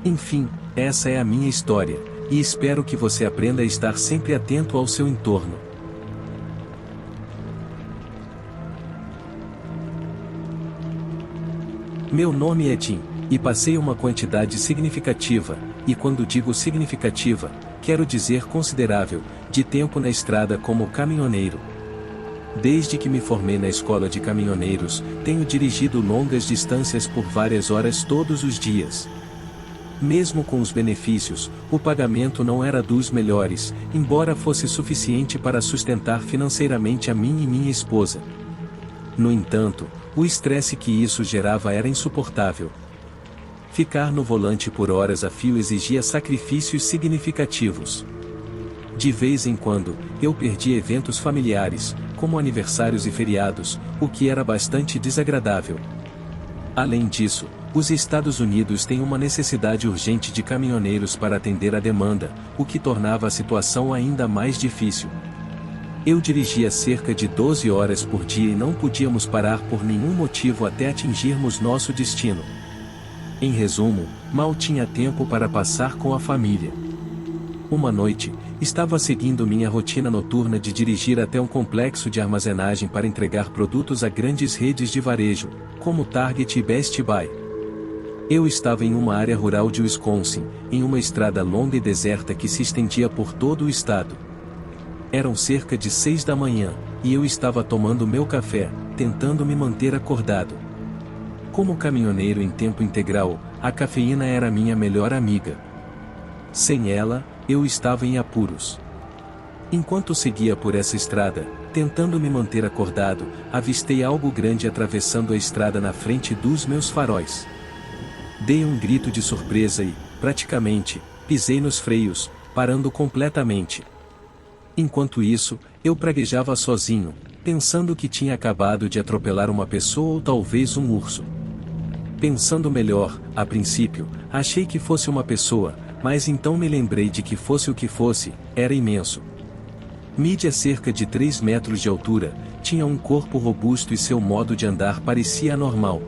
Enfim, essa é a minha história, e espero que você aprenda a estar sempre atento ao seu entorno. Meu nome é Tim, e passei uma quantidade significativa, e quando digo significativa, quero dizer considerável, de tempo na estrada como caminhoneiro. Desde que me formei na escola de caminhoneiros, tenho dirigido longas distâncias por várias horas todos os dias. Mesmo com os benefícios, o pagamento não era dos melhores, embora fosse suficiente para sustentar financeiramente a mim e minha esposa. No entanto, o estresse que isso gerava era insuportável. Ficar no volante por horas a fio exigia sacrifícios significativos. De vez em quando, eu perdia eventos familiares, como aniversários e feriados, o que era bastante desagradável. Além disso, os Estados Unidos têm uma necessidade urgente de caminhoneiros para atender a demanda, o que tornava a situação ainda mais difícil. Eu dirigia cerca de 12 horas por dia e não podíamos parar por nenhum motivo até atingirmos nosso destino. Em resumo, mal tinha tempo para passar com a família. Uma noite, estava seguindo minha rotina noturna de dirigir até um complexo de armazenagem para entregar produtos a grandes redes de varejo, como Target e Best Buy. Eu estava em uma área rural de Wisconsin, em uma estrada longa e deserta que se estendia por todo o estado. Eram cerca de 6 da manhã, e eu estava tomando meu café, tentando me manter acordado. Como caminhoneiro em tempo integral, a cafeína era minha melhor amiga. Sem ela, eu estava em apuros. Enquanto seguia por essa estrada, tentando me manter acordado, avistei algo grande atravessando a estrada na frente dos meus faróis. Dei um grito de surpresa e, praticamente, pisei nos freios, parando completamente. Enquanto isso, eu praguejava sozinho, pensando que tinha acabado de atropelar uma pessoa ou talvez um urso. Pensando melhor, a princípio, achei que fosse uma pessoa, mas então me lembrei de que fosse o que fosse, era imenso. Mídia cerca de 3 metros de altura, tinha um corpo robusto e seu modo de andar parecia anormal.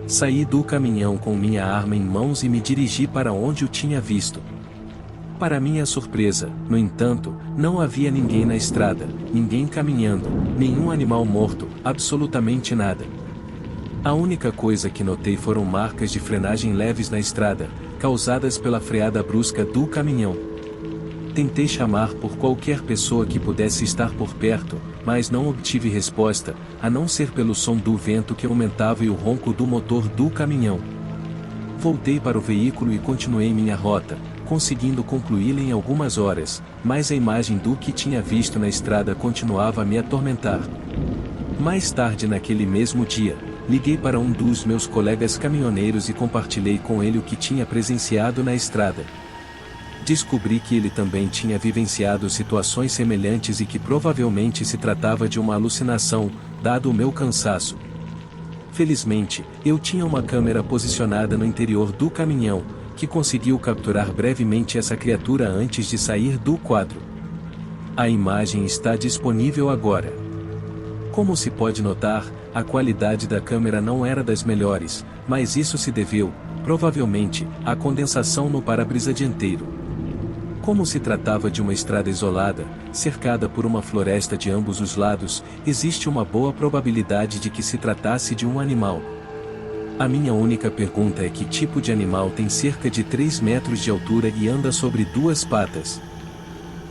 Saí do caminhão com minha arma em mãos e me dirigi para onde o tinha visto. Para minha surpresa, no entanto, não havia ninguém na estrada, ninguém caminhando, nenhum animal morto, absolutamente nada. A única coisa que notei foram marcas de frenagem leves na estrada, causadas pela freada brusca do caminhão. Tentei chamar por qualquer pessoa que pudesse estar por perto, mas não obtive resposta, a não ser pelo som do vento que aumentava e o ronco do motor do caminhão. Voltei para o veículo e continuei minha rota, conseguindo concluí-la em algumas horas, mas a imagem do que tinha visto na estrada continuava a me atormentar. Mais tarde naquele mesmo dia, liguei para um dos meus colegas caminhoneiros e compartilhei com ele o que tinha presenciado na estrada. Descobri que ele também tinha vivenciado situações semelhantes e que provavelmente se tratava de uma alucinação, dado o meu cansaço. Felizmente, eu tinha uma câmera posicionada no interior do caminhão, que conseguiu capturar brevemente essa criatura antes de sair do quadro. A imagem está disponível agora. Como se pode notar, a qualidade da câmera não era das melhores, mas isso se deveu, provavelmente, à condensação no para-brisa dianteiro. Como se tratava de uma estrada isolada, cercada por uma floresta de ambos os lados, existe uma boa probabilidade de que se tratasse de um animal. A minha única pergunta é que tipo de animal tem cerca de 3 metros de altura e anda sobre 2 patas.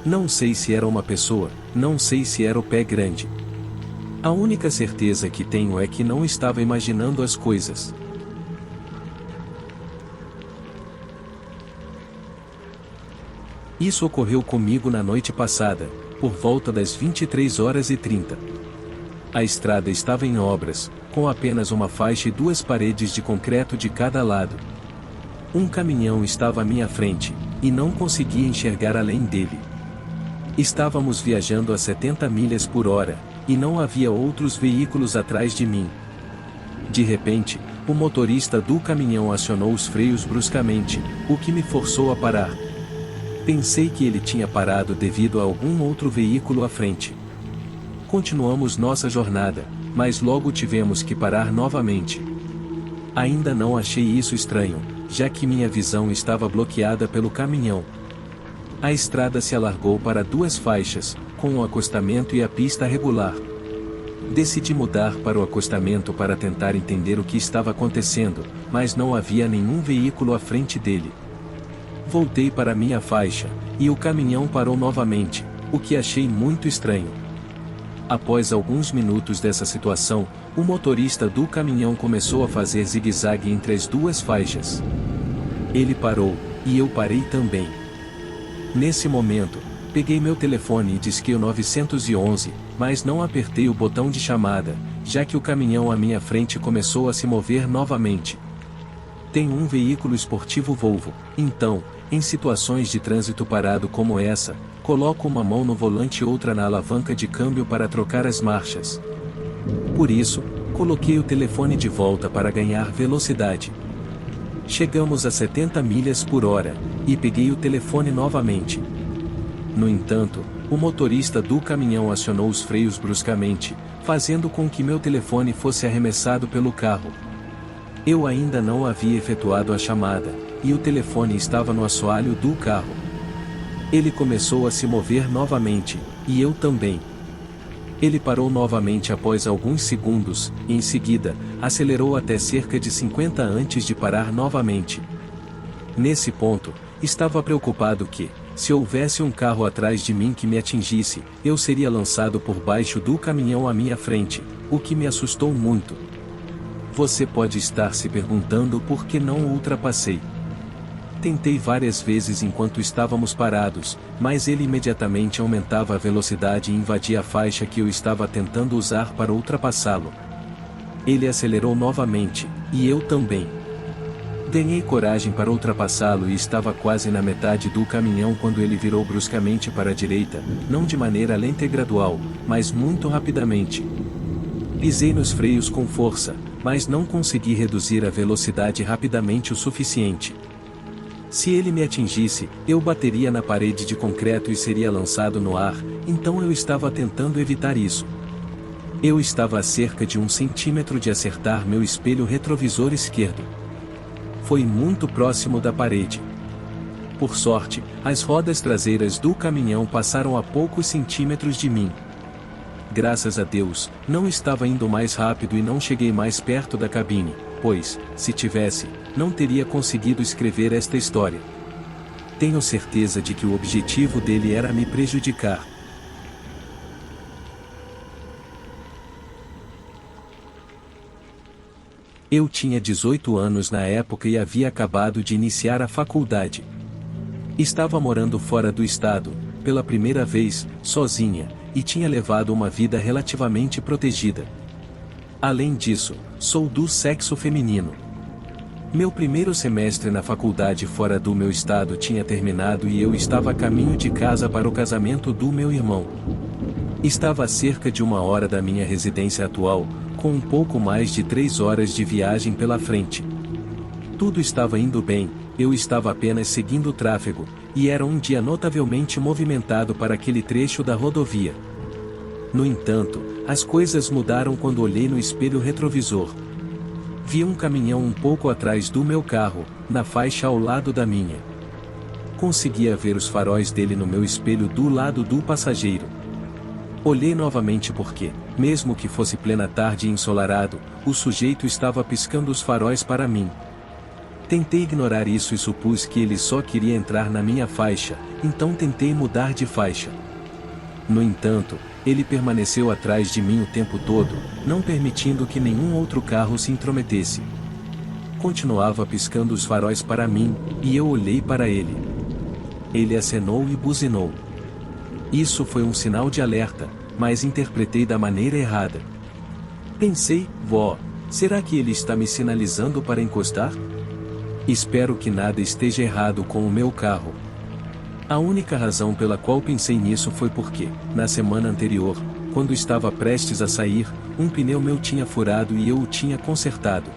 Não sei se era uma pessoa, não sei se era o pé grande. A única certeza que tenho é que não estava imaginando as coisas. Isso ocorreu comigo na noite passada, por volta das 23h30. A estrada estava em obras, com apenas uma faixa e 2 paredes de concreto de cada lado. Um caminhão estava à minha frente, e não conseguia enxergar além dele. Estávamos viajando a 70 milhas por hora, e não havia outros veículos atrás de mim. De repente, o motorista do caminhão acionou os freios bruscamente, o que me forçou a parar. Pensei que ele tinha parado devido a algum outro veículo à frente. Continuamos nossa jornada, mas logo tivemos que parar novamente. Ainda não achei isso estranho, já que minha visão estava bloqueada pelo caminhão. A estrada se alargou para 2 faixas, com o acostamento e a pista regular. Decidi mudar para o acostamento para tentar entender o que estava acontecendo, mas não havia nenhum veículo à frente dele. Voltei para minha faixa, e o caminhão parou novamente, o que achei muito estranho. Após alguns minutos dessa situação, o motorista do caminhão começou a fazer zigue-zague entre as 2 faixas. Ele parou, e eu parei também. Nesse momento, peguei meu telefone e disquei o 911, mas não apertei o botão de chamada, já que o caminhão à minha frente começou a se mover novamente. Tenho um veículo esportivo Volvo, então, em situações de trânsito parado como essa, coloco uma mão no volante e outra na alavanca de câmbio para trocar as marchas. Por isso, coloquei o telefone de volta para ganhar velocidade. Chegamos a 70 milhas por hora, e peguei o telefone novamente. No entanto, o motorista do caminhão acionou os freios bruscamente, fazendo com que meu telefone fosse arremessado pelo carro. Eu ainda não havia efetuado a chamada, e o telefone estava no assoalho do carro. Ele começou a se mover novamente, e eu também. Ele parou novamente após alguns segundos, e em seguida, acelerou até cerca de 50 antes de parar novamente. Nesse ponto, estava preocupado que, se houvesse um carro atrás de mim que me atingisse, eu seria lançado por baixo do caminhão à minha frente, o que me assustou muito. Você pode estar se perguntando por que não o ultrapassei. Tentei várias vezes enquanto estávamos parados, mas ele imediatamente aumentava a velocidade e invadia a faixa que eu estava tentando usar para ultrapassá-lo. Ele acelerou novamente, e eu também. Ganhei coragem para ultrapassá-lo e estava quase na metade do caminhão quando ele virou bruscamente para a direita, não de maneira lenta e gradual, mas muito rapidamente. Pisei nos freios com força, mas não consegui reduzir a velocidade rapidamente o suficiente. Se ele me atingisse, eu bateria na parede de concreto e seria lançado no ar, então eu estava tentando evitar isso. Eu estava a cerca de 1 centímetro de acertar meu espelho retrovisor esquerdo. Foi muito próximo da parede. Por sorte, as rodas traseiras do caminhão passaram a poucos centímetros de mim. Graças a Deus, não estava indo mais rápido e não cheguei mais perto da cabine, pois, se tivesse, não teria conseguido escrever esta história. Tenho certeza de que o objetivo dele era me prejudicar. Eu tinha 18 anos na época e havia acabado de iniciar a faculdade. Estava morando fora do estado, pela primeira vez, sozinha, e tinha levado uma vida relativamente protegida. Além disso, sou do sexo feminino. Meu primeiro semestre na faculdade fora do meu estado tinha terminado e eu estava a caminho de casa para o casamento do meu irmão. Estava a cerca de 1 hora da minha residência atual, com um pouco mais de 3 horas de viagem pela frente. Tudo estava indo bem, eu estava apenas seguindo o tráfego, e era um dia notavelmente movimentado para aquele trecho da rodovia. No entanto, as coisas mudaram quando olhei no espelho retrovisor. Vi um caminhão um pouco atrás do meu carro, na faixa ao lado da minha. Conseguia ver os faróis dele no meu espelho do lado do passageiro. Olhei novamente porque, mesmo que fosse plena tarde e ensolarado, o sujeito estava piscando os faróis para mim. Tentei ignorar isso e supus que ele só queria entrar na minha faixa, então tentei mudar de faixa. No entanto, ele permaneceu atrás de mim o tempo todo, não permitindo que nenhum outro carro se intrometesse. Continuava piscando os faróis para mim, e eu olhei para ele. Ele acenou e buzinou. Isso foi um sinal de alerta, mas interpretei da maneira errada. Pensei, será que ele está me sinalizando para encostar? Espero que nada esteja errado com o meu carro. A única razão pela qual pensei nisso foi porque, na semana anterior, quando estava prestes a sair, um pneu meu tinha furado e eu o tinha consertado.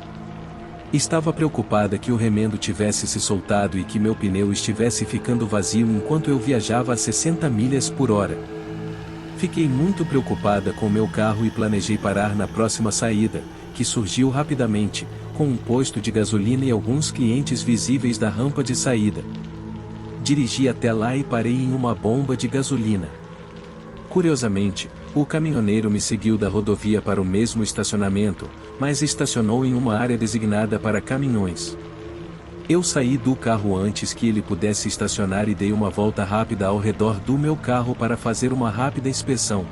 Estava preocupada que o remendo tivesse se soltado e que meu pneu estivesse ficando vazio enquanto eu viajava a 60 milhas por hora. Fiquei muito preocupada com meu carro e planejei parar na próxima saída, que surgiu rapidamente, com um posto de gasolina e alguns clientes visíveis da rampa de saída. Dirigi até lá e parei em uma bomba de gasolina. Curiosamente, o caminhoneiro me seguiu da rodovia para o mesmo estacionamento, mas estacionou em uma área designada para caminhões. Eu saí do carro antes que ele pudesse estacionar e dei uma volta rápida ao redor do meu carro para fazer uma rápida inspeção.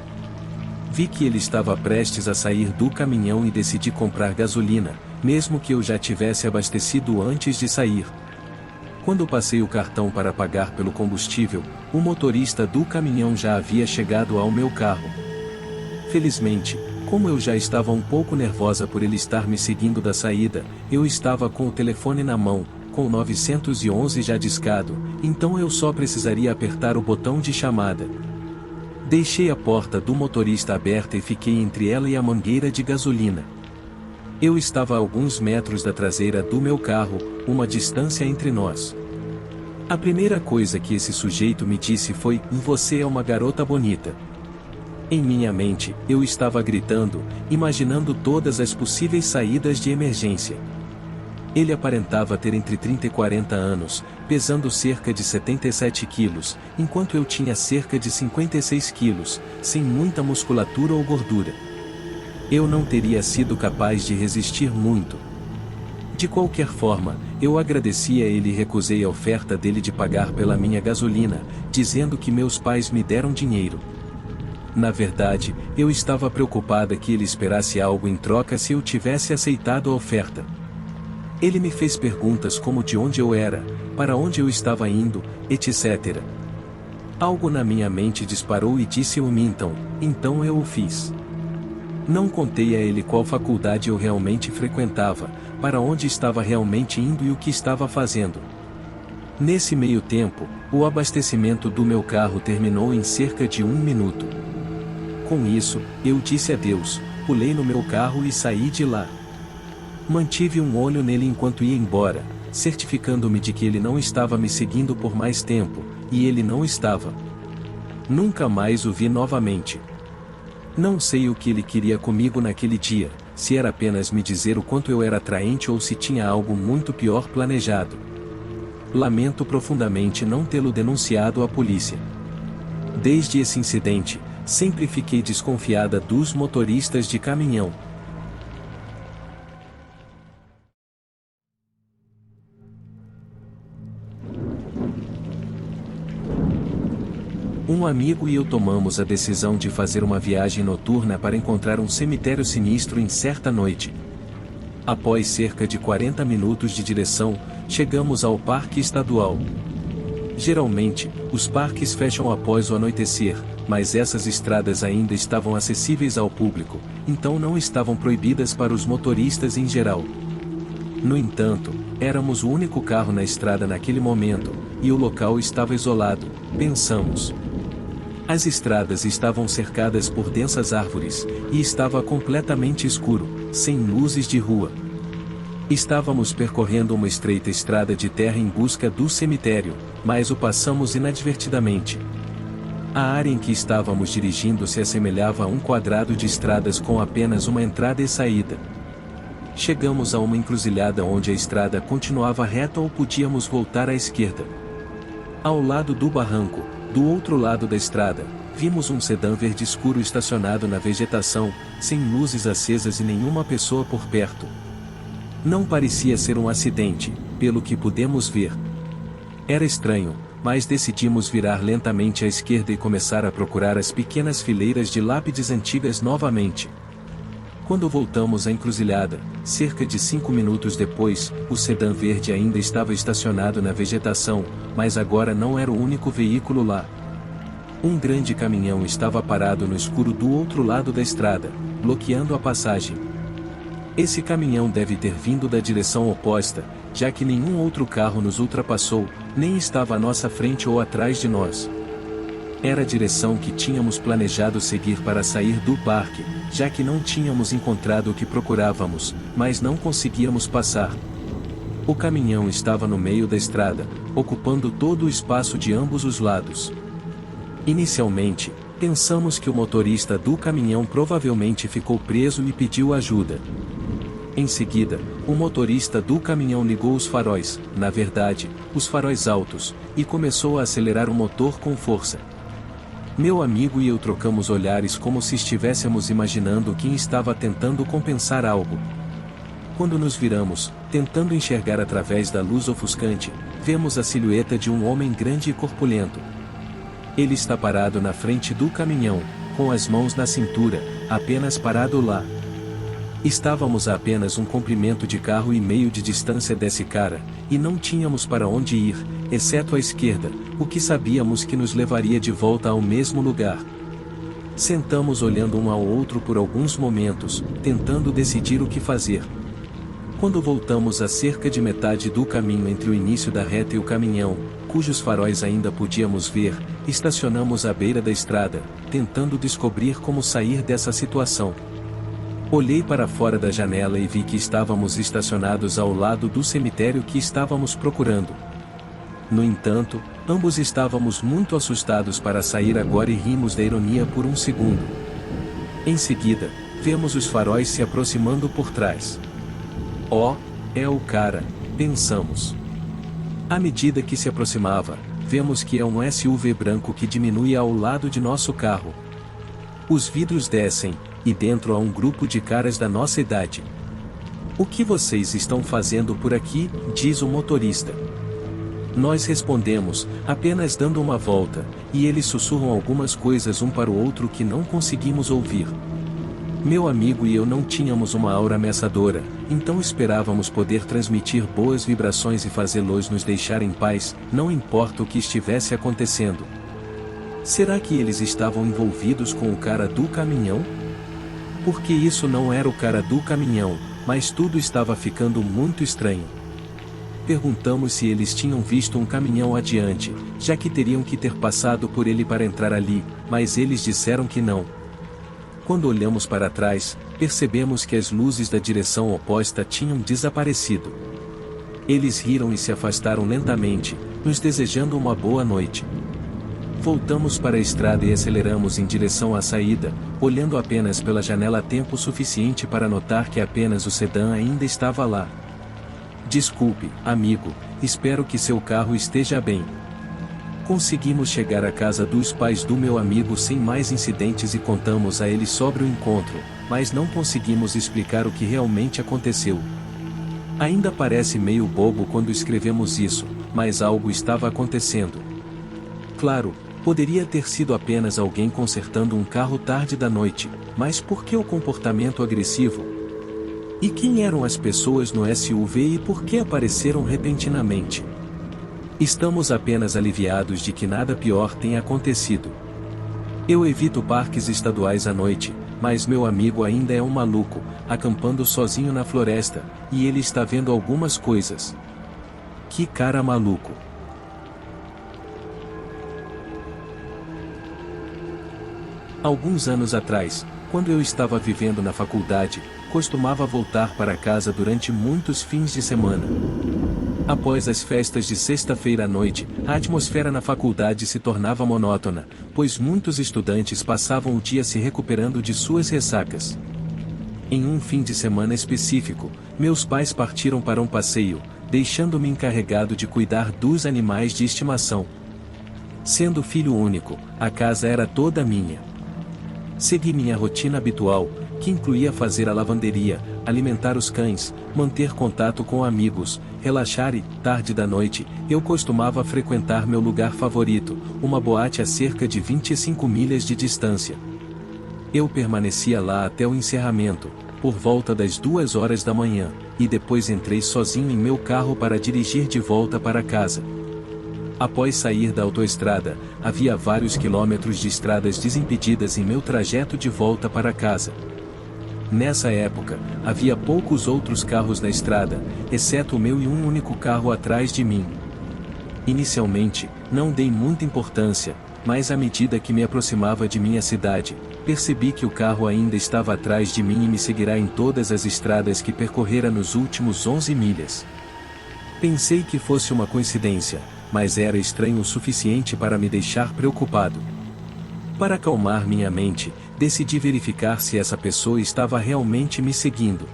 Vi que ele estava prestes a sair do caminhão e decidi comprar gasolina, mesmo que eu já tivesse abastecido antes de sair. Quando passei o cartão para pagar pelo combustível, o motorista do caminhão já havia chegado ao meu carro. Felizmente, como eu já estava um pouco nervosa por ele estar me seguindo da saída, eu estava com o telefone na mão, com o 911 já discado, então eu só precisaria apertar o botão de chamada. Deixei a porta do motorista aberta e fiquei entre ela e a mangueira de gasolina. Eu estava a alguns metros da traseira do meu carro, uma distância entre nós. A primeira coisa que esse sujeito me disse foi: "Você é uma garota bonita." Em minha mente, eu estava gritando, imaginando todas as possíveis saídas de emergência. Ele aparentava ter entre 30 e 40 anos, pesando cerca de 77 quilos, enquanto eu tinha cerca de 56 quilos, sem muita musculatura ou gordura. Eu não teria sido capaz de resistir muito. De qualquer forma, eu agradeci a ele e recusei a oferta dele de pagar pela minha gasolina, dizendo que meus pais me deram dinheiro. Na verdade, eu estava preocupada que ele esperasse algo em troca se eu tivesse aceitado a oferta. Ele me fez perguntas como de onde eu era, para onde eu estava indo, etc. Algo na minha mente disparou e disse então eu o fiz. Não contei a ele qual faculdade eu realmente frequentava, para onde estava realmente indo e o que estava fazendo. Nesse meio tempo, o abastecimento do meu carro terminou em cerca de 1 minuto. Com isso, eu disse adeus, pulei no meu carro e saí de lá. Mantive um olho nele enquanto ia embora, certificando-me de que ele não estava me seguindo por mais tempo, e ele não estava. Nunca mais o vi novamente. Não sei o que ele queria comigo naquele dia, se era apenas me dizer o quanto eu era atraente ou se tinha algo muito pior planejado. Lamento profundamente não tê-lo denunciado à polícia. Desde esse incidente, sempre fiquei desconfiada dos motoristas de caminhão. Um amigo e eu tomamos a decisão de fazer uma viagem noturna para encontrar um cemitério sinistro em certa noite. Após cerca de 40 minutos de direção, chegamos ao Parque Estadual. Geralmente, os parques fecham após o anoitecer, mas essas estradas ainda estavam acessíveis ao público, então não estavam proibidas para os motoristas em geral. No entanto, éramos o único carro na estrada naquele momento, e o local estava isolado, pensamos. As estradas estavam cercadas por densas árvores, e estava completamente escuro, sem luzes de rua. Estávamos percorrendo uma estreita estrada de terra em busca do cemitério, mas o passamos inadvertidamente. A área em que estávamos dirigindo se assemelhava a um quadrado de estradas com apenas uma entrada e saída. Chegamos a uma encruzilhada onde a estrada continuava reta ou podíamos voltar à esquerda. Ao lado do barranco, do outro lado da estrada, vimos um sedã verde escuro estacionado na vegetação, sem luzes acesas e nenhuma pessoa por perto. Não parecia ser um acidente, pelo que pudemos ver. Era estranho, mas decidimos virar lentamente à esquerda e começar a procurar as pequenas fileiras de lápides antigas novamente. Quando voltamos à encruzilhada, cerca de 5 minutos depois, o sedã verde ainda estava estacionado na vegetação, mas agora não era o único veículo lá. Um grande caminhão estava parado no escuro do outro lado da estrada, bloqueando a passagem. Esse caminhão deve ter vindo da direção oposta, já que nenhum outro carro nos ultrapassou, nem estava à nossa frente ou atrás de nós. Era a direção que tínhamos planejado seguir para sair do parque, já que não tínhamos encontrado o que procurávamos, mas não conseguíamos passar. O caminhão estava no meio da estrada, ocupando todo o espaço de ambos os lados. Inicialmente, pensamos que o motorista do caminhão provavelmente ficou preso e pediu ajuda. Em seguida, o motorista do caminhão ligou os faróis, na verdade, os faróis altos, e começou a acelerar o motor com força. Meu amigo e eu trocamos olhares como se estivéssemos imaginando quem estava tentando compensar algo. Quando nos viramos, tentando enxergar através da luz ofuscante, vemos a silhueta de um homem grande e corpulento. Ele está parado na frente do caminhão, com as mãos na cintura, apenas parado lá. Estávamos a apenas um comprimento de carro e meio de distância desse cara, e não tínhamos para onde ir, exceto à esquerda, o que sabíamos que nos levaria de volta ao mesmo lugar. Sentamos olhando um ao outro por alguns momentos, tentando decidir o que fazer. Quando voltamos a cerca de metade do caminho entre o início da reta e o caminhão, cujos faróis ainda podíamos ver, estacionamos à beira da estrada, tentando descobrir como sair dessa situação. Olhei para fora da janela e vi que estávamos estacionados ao lado do cemitério que estávamos procurando. No entanto, ambos estávamos muito assustados para sair agora e rimos da ironia por um segundo. Em seguida, vemos os faróis se aproximando por trás. Oh, é o cara, pensamos. À medida que se aproximava, vemos que é um SUV branco que diminui ao lado de nosso carro. Os vidros descem, e dentro há um grupo de caras da nossa idade. "O que vocês estão fazendo por aqui?", diz o motorista. Nós respondemos, apenas dando uma volta, e eles sussurram algumas coisas um para o outro que não conseguimos ouvir. Meu amigo e eu não tínhamos uma aura ameaçadora, então esperávamos poder transmitir boas vibrações e fazê-los nos deixar em paz, não importa o que estivesse acontecendo. Será que eles estavam envolvidos com o cara do caminhão? Porque isso não era o cara do caminhão, mas tudo estava ficando muito estranho. Perguntamos se eles tinham visto um caminhão adiante, já que teriam que ter passado por ele para entrar ali, mas eles disseram que não. Quando olhamos para trás, percebemos que as luzes da direção oposta tinham desaparecido. Eles riram e se afastaram lentamente, nos desejando uma boa noite. Voltamos para a estrada e aceleramos em direção à saída, olhando apenas pela janela tempo suficiente para notar que apenas o sedã ainda estava lá. Desculpe, amigo, espero que seu carro esteja bem. Conseguimos chegar à casa dos pais do meu amigo sem mais incidentes e contamos a ele sobre o encontro, mas não conseguimos explicar o que realmente aconteceu. Ainda parece meio bobo quando escrevemos isso, mas algo estava acontecendo. Claro, poderia ter sido apenas alguém consertando um carro tarde da noite, mas por que o comportamento agressivo? E quem eram as pessoas no SUV e por que apareceram repentinamente? Estamos apenas aliviados de que nada pior tenha acontecido. Eu evito parques estaduais à noite, mas meu amigo ainda é um maluco, acampando sozinho na floresta, e ele está vendo algumas coisas. Que cara maluco! Alguns anos atrás, quando eu estava vivendo na faculdade, costumava voltar para casa durante muitos fins de semana. Após as festas de sexta-feira à noite, a atmosfera na faculdade se tornava monótona, pois muitos estudantes passavam o dia se recuperando de suas ressacas. Em um fim de semana específico, meus pais partiram para um passeio, deixando-me encarregado de cuidar dos animais de estimação. Sendo filho único, a casa era toda minha. Segui minha rotina habitual, que incluía fazer a lavanderia, alimentar os cães, manter contato com amigos, relaxar e, tarde da noite, eu costumava frequentar meu lugar favorito, uma boate a cerca de 25 milhas de distância. Eu permanecia lá até o encerramento, por volta das 2 horas da manhã, e depois entrei sozinho em meu carro para dirigir de volta para casa. Após sair da autoestrada, havia vários quilômetros de estradas desimpedidas em meu trajeto de volta para casa. Nessa época, havia poucos outros carros na estrada, exceto o meu e um único carro atrás de mim. Inicialmente, não dei muita importância, mas à medida que me aproximava de minha cidade, percebi que o carro ainda estava atrás de mim e me seguirá em todas as estradas que percorrera nos últimos 11 milhas. Pensei que fosse uma coincidência, mas era estranho o suficiente para me deixar preocupado. Para acalmar minha mente, decidi verificar se essa pessoa estava realmente me seguindo.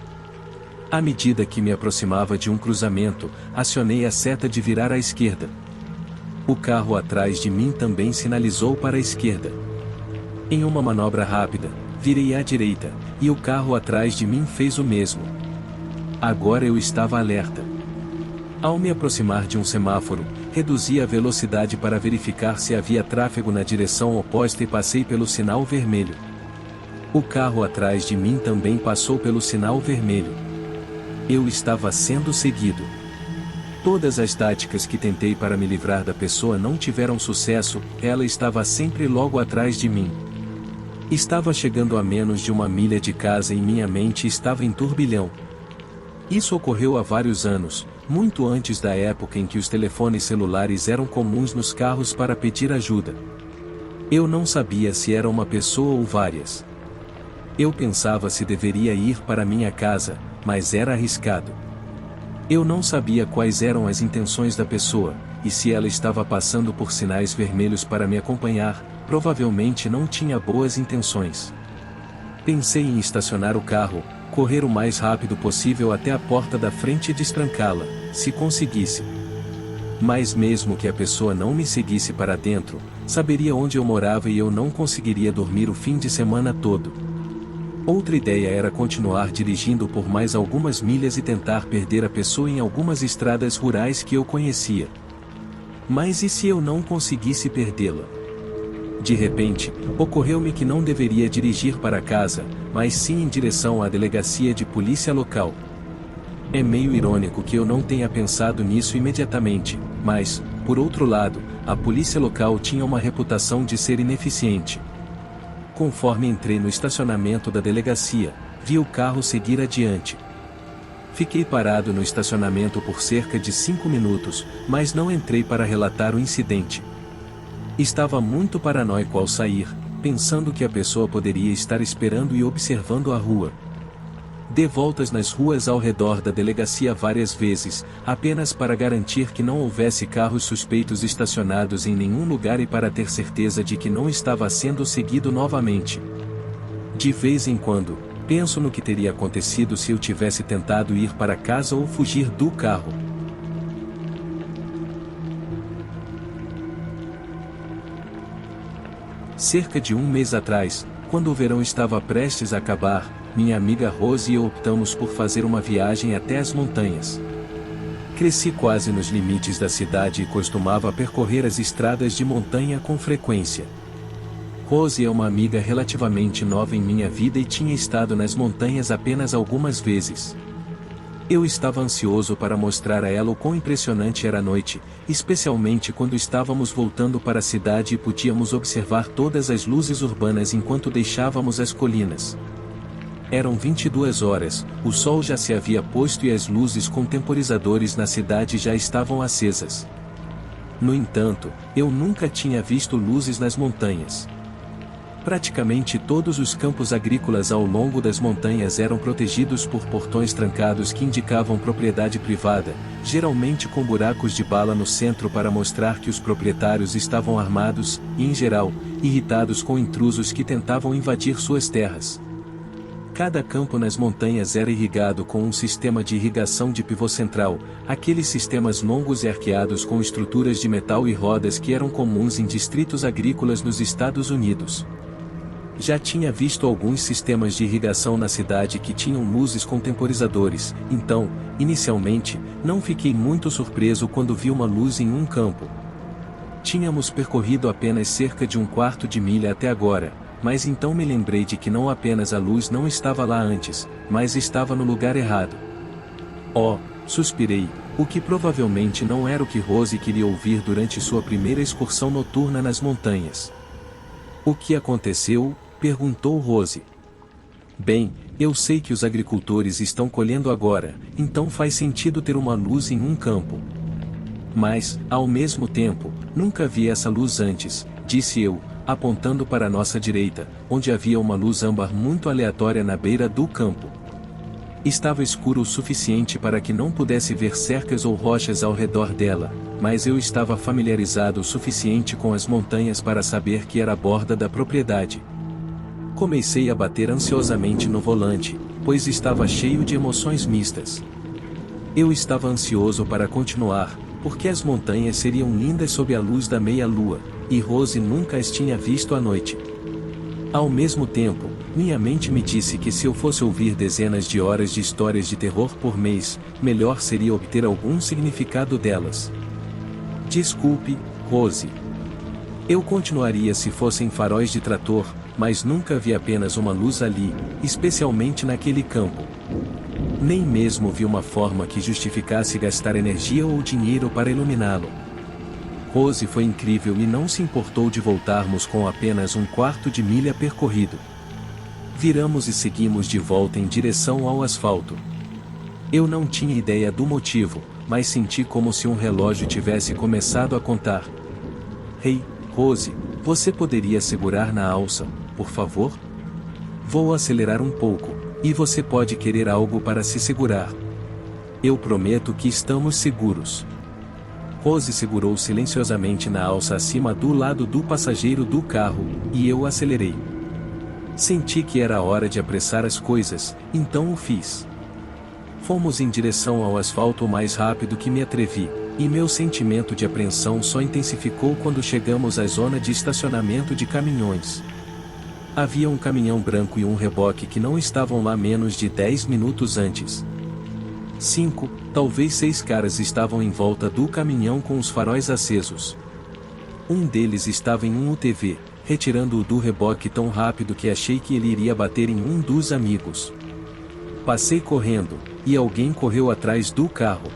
À medida que me aproximava de um cruzamento, acionei a seta de virar à esquerda. O carro atrás de mim também sinalizou para a esquerda. Em uma manobra rápida, virei à direita, e o carro atrás de mim fez o mesmo. Agora eu estava alerta. Ao me aproximar de um semáforo, reduzi a velocidade para verificar se havia tráfego na direção oposta e passei pelo sinal vermelho. O carro atrás de mim também passou pelo sinal vermelho. Eu estava sendo seguido. Todas as táticas que tentei para me livrar da pessoa não tiveram sucesso, ela estava sempre logo atrás de mim. Estava chegando a menos de 1 milha de casa e minha mente estava em turbilhão. Isso ocorreu há vários anos, muito antes da época em que os telefones celulares eram comuns nos carros para pedir ajuda. Eu não sabia se era uma pessoa ou várias. Eu pensava se deveria ir para minha casa, mas era arriscado. Eu não sabia quais eram as intenções da pessoa, e se ela estava passando por sinais vermelhos para me acompanhar, provavelmente não tinha boas intenções. Pensei em estacionar o carro, correr o mais rápido possível até a porta da frente e destrancá-la, se conseguisse. Mas mesmo que a pessoa não me seguisse para dentro, saberia onde eu morava e eu não conseguiria dormir o fim de semana todo. Outra ideia era continuar dirigindo por mais algumas milhas e tentar perder a pessoa em algumas estradas rurais que eu conhecia. Mas e se eu não conseguisse perdê-la? De repente, ocorreu-me que não deveria dirigir para casa, mas sim em direção à delegacia de polícia local. É meio irônico que eu não tenha pensado nisso imediatamente, mas, por outro lado, a polícia local tinha uma reputação de ser ineficiente. Conforme entrei no estacionamento da delegacia, vi o carro seguir adiante. Fiquei parado no estacionamento por cerca de 5 minutos, mas não entrei para relatar o incidente. Estava muito paranoico ao sair, pensando que a pessoa poderia estar esperando e observando a rua. Dei voltas nas ruas ao redor da delegacia várias vezes, apenas para garantir que não houvesse carros suspeitos estacionados em nenhum lugar e para ter certeza de que não estava sendo seguido novamente. De vez em quando, Penso no que teria acontecido se eu tivesse tentado ir para casa ou fugir do carro. Cerca de um mês atrás, quando o verão estava prestes a acabar, minha amiga Rose e eu optamos por fazer uma viagem até as montanhas. Cresci quase nos limites da cidade e costumava percorrer as estradas de montanha com frequência. Rose é uma amiga relativamente nova em minha vida e tinha estado nas montanhas apenas algumas vezes. Eu estava ansioso para mostrar a ela o quão impressionante era a noite, especialmente quando estávamos voltando para a cidade e podíamos observar todas as luzes urbanas enquanto deixávamos as colinas. Eram 22 horas, o sol já se havia posto e as luzes com temporizadores na cidade já estavam acesas. No entanto, eu nunca tinha visto luzes nas montanhas. Praticamente todos os campos agrícolas ao longo das montanhas eram protegidos por portões trancados que indicavam propriedade privada, geralmente com buracos de bala no centro para mostrar que os proprietários estavam armados, e em geral, irritados com intrusos que tentavam invadir suas terras. Cada campo nas montanhas era irrigado com um sistema de irrigação de pivô central, aqueles sistemas longos e arqueados com estruturas de metal e rodas que eram comuns em distritos agrícolas nos Estados Unidos. Já tinha visto alguns sistemas de irrigação na cidade que tinham luzes com temporizadores, então, inicialmente, não fiquei muito surpreso quando vi uma luz em um campo. Tínhamos percorrido apenas cerca de um quarto de milha até agora, mas então me lembrei de que não apenas a luz não estava lá antes, mas estava no lugar errado. Oh, suspirei, o que provavelmente não era o que Rose queria ouvir durante sua primeira excursão noturna nas montanhas. O que aconteceu? Perguntou Rose. Bem, eu sei que os agricultores estão colhendo agora, então faz sentido ter uma luz em um campo. Mas, ao mesmo tempo, nunca vi essa luz antes, disse eu, apontando para a nossa direita, onde havia uma luz âmbar muito aleatória na beira do campo. Estava escuro o suficiente para que não pudesse ver cercas ou rochas ao redor dela, mas eu estava familiarizado o suficiente com as montanhas para saber que era a borda da propriedade. Comecei a bater ansiosamente no volante, pois estava cheio de emoções mistas. Eu estava ansioso para continuar, porque as montanhas seriam lindas sob a luz da meia-lua, e Rose nunca as tinha visto à noite. Ao mesmo tempo, minha mente me disse que se eu fosse ouvir dezenas de horas de histórias de terror por mês, melhor seria obter algum significado delas. Desculpe, Rose. Eu continuaria se fossem faróis de trator, mas nunca vi apenas uma luz ali, especialmente naquele campo. Nem mesmo vi uma forma que justificasse gastar energia ou dinheiro para iluminá-lo. Rose foi incrível e não se importou de voltarmos com apenas um quarto de milha percorrido. Viramos e seguimos de volta em direção ao asfalto. Eu não tinha ideia do motivo, mas senti como se um relógio tivesse começado a contar. Hey, Rose, você poderia segurar na alça, por favor? Vou acelerar um pouco, e você pode querer algo para se segurar. Eu prometo que estamos seguros. Rose segurou silenciosamente na alça acima do lado do passageiro do carro, e eu acelerei. Senti que era hora de apressar as coisas, então o fiz. Fomos em direção ao asfalto o mais rápido que me atrevi, e meu sentimento de apreensão só intensificou quando chegamos à zona de estacionamento de caminhões. Havia um caminhão branco e um reboque que não estavam lá menos de 10 minutos antes. 5, talvez 6 caras estavam em volta do caminhão com os faróis acesos. Um deles estava em um UTV, retirando-o do reboque tão rápido que achei que ele iria bater em um dos amigos. Passei correndo, e alguém correu atrás do carro.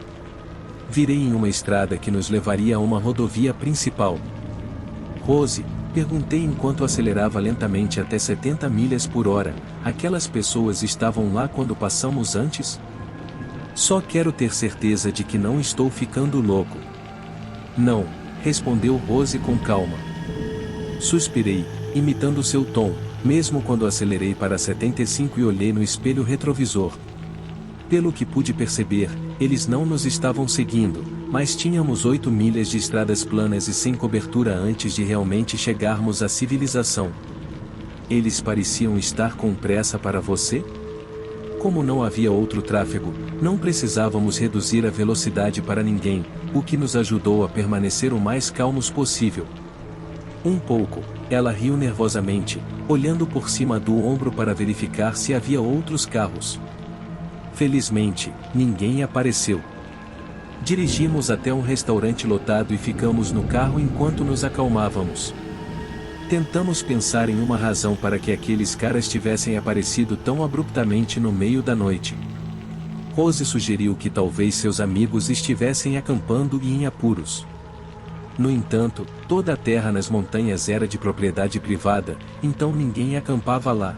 Virei em uma estrada que nos levaria a uma rodovia principal. Rose, perguntei enquanto acelerava lentamente até 70 milhas por hora, aquelas pessoas estavam lá quando passamos antes? Só quero ter certeza de que não estou ficando louco. Não, respondeu Rose com calma. Suspirei, imitando seu tom, mesmo quando acelerei para 75 e olhei no espelho retrovisor. Pelo que pude perceber, eles não nos estavam seguindo, mas tínhamos 8 milhas de estradas planas e sem cobertura antes de realmente chegarmos à civilização. Eles pareciam estar com pressa para você? Como não havia outro tráfego, não precisávamos reduzir a velocidade para ninguém, o que nos ajudou a permanecer o mais calmos possível. Um pouco, ela riu nervosamente, olhando por cima do ombro para verificar se havia outros carros. Felizmente, ninguém apareceu. Dirigimos até um restaurante lotado e ficamos no carro enquanto nos acalmávamos. Tentamos pensar em uma razão para que aqueles caras tivessem aparecido tão abruptamente no meio da noite. Rose sugeriu que talvez seus amigos estivessem acampando e em apuros. No entanto, toda a terra nas montanhas era de propriedade privada, então ninguém acampava lá.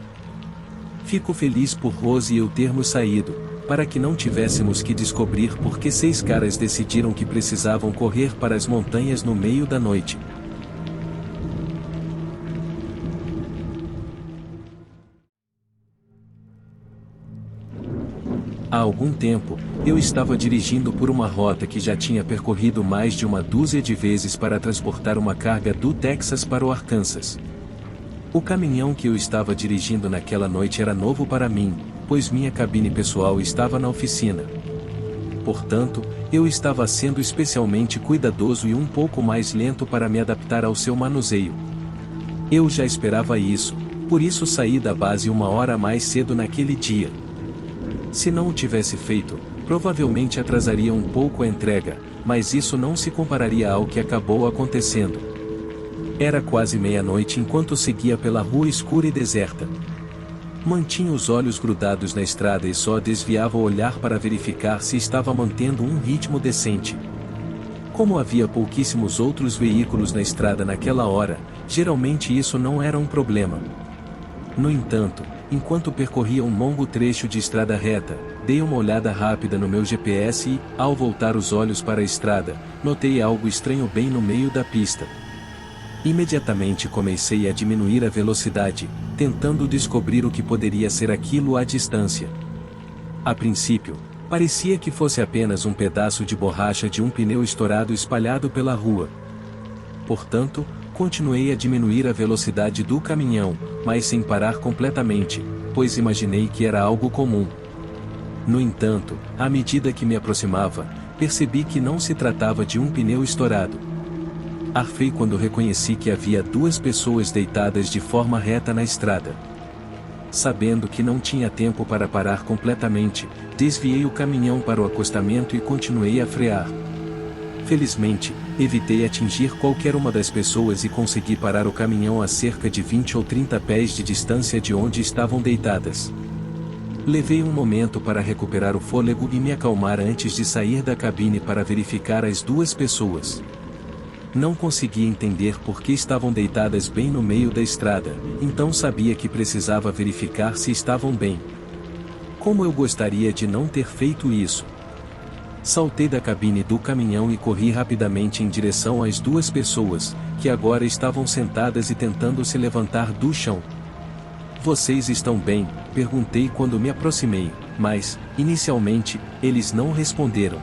Fico feliz por Rose e eu termos saído, para que não tivéssemos que descobrir por que 6 caras decidiram que precisavam correr para as montanhas no meio da noite. Há algum tempo, eu estava dirigindo por uma rota que já tinha percorrido mais de uma dúzia de vezes para transportar uma carga do Texas para o Arkansas. O caminhão que eu estava dirigindo naquela noite era novo para mim, pois minha cabine pessoal estava na oficina. Portanto, eu estava sendo especialmente cuidadoso e um pouco mais lento para me adaptar ao seu manuseio. Eu já esperava isso, por isso saí da base 1 hora mais cedo naquele dia. Se não o tivesse feito, provavelmente atrasaria um pouco a entrega, mas isso não se compararia ao que acabou acontecendo. Era quase meia-noite enquanto seguia pela rua escura e deserta. Mantinha os olhos grudados na estrada e só desviava o olhar para verificar se estava mantendo um ritmo decente. Como havia pouquíssimos outros veículos na estrada naquela hora, geralmente isso não era um problema. No entanto, enquanto percorria um longo trecho de estrada reta, dei uma olhada rápida no meu GPS e, ao voltar os olhos para a estrada, notei algo estranho bem no meio da pista. Imediatamente comecei a diminuir a velocidade, tentando descobrir o que poderia ser aquilo à distância. A princípio, parecia que fosse apenas um pedaço de borracha de um pneu estourado espalhado pela rua. Portanto, continuei a diminuir a velocidade do caminhão, mas sem parar completamente, pois imaginei que era algo comum. No entanto, à medida que me aproximava, percebi que não se tratava de um pneu estourado. Arfei quando reconheci que havia 2 pessoas deitadas de forma reta na estrada. Sabendo que não tinha tempo para parar completamente, desviei o caminhão para o acostamento e continuei a frear. Felizmente, evitei atingir qualquer uma das pessoas e consegui parar o caminhão a cerca de 20 ou 30 pés de distância de onde estavam deitadas. Levei um momento para recuperar o fôlego e me acalmar antes de sair da cabine para verificar as 2 pessoas. Não conseguia entender por que estavam deitadas bem no meio da estrada, então sabia que precisava verificar se estavam bem. Como eu gostaria de não ter feito isso. Saltei da cabine do caminhão e corri rapidamente em direção às 2 pessoas, que agora estavam sentadas e tentando se levantar do chão. "Vocês estão bem?", perguntei quando me aproximei, mas, inicialmente, eles não responderam.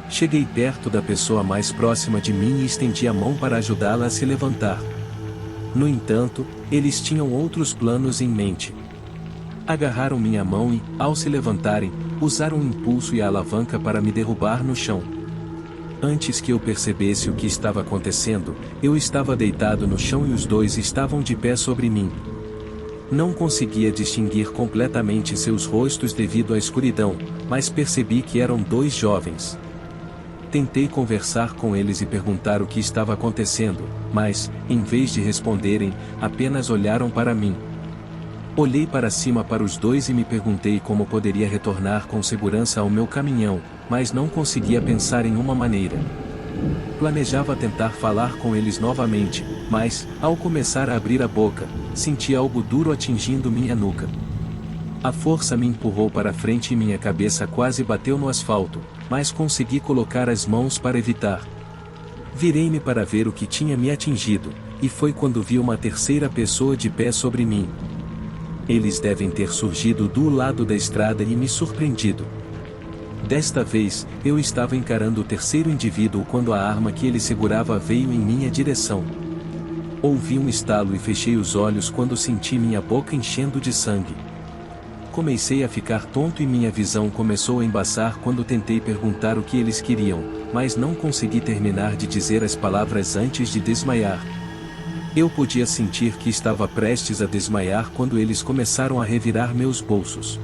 Cheguei perto da pessoa mais próxima de mim e estendi a mão para ajudá-la a se levantar. No entanto, eles tinham outros planos em mente. Agarraram minha mão e, ao se levantarem, usaram o impulso e a alavanca para me derrubar no chão. Antes que eu percebesse o que estava acontecendo, eu estava deitado no chão e os 2 estavam de pé sobre mim. Não conseguia distinguir completamente seus rostos devido à escuridão, mas percebi que eram 2 jovens. Tentei conversar com eles e perguntar o que estava acontecendo, mas, em vez de responderem, apenas olharam para mim. Olhei para cima para os 2 e me perguntei como poderia retornar com segurança ao meu caminhão, mas não conseguia pensar em uma maneira. Planejava tentar falar com eles novamente, mas, ao começar a abrir a boca, senti algo duro atingindo minha nuca. A força me empurrou para frente e minha cabeça quase bateu no asfalto, mas consegui colocar as mãos para evitar. Virei-me para ver o que tinha me atingido, e foi quando vi uma terceira pessoa de pé sobre mim. Eles devem ter surgido do lado da estrada e me surpreendido. Desta vez, eu estava encarando o terceiro indivíduo quando a arma que ele segurava veio em minha direção. Ouvi um estalo e fechei os olhos quando senti minha boca enchendo de sangue. Comecei a ficar tonto e minha visão começou a embaçar quando tentei perguntar o que eles queriam, mas não consegui terminar de dizer as palavras antes de desmaiar. Eu podia sentir que estava prestes a desmaiar quando eles começaram a revirar meus bolsos.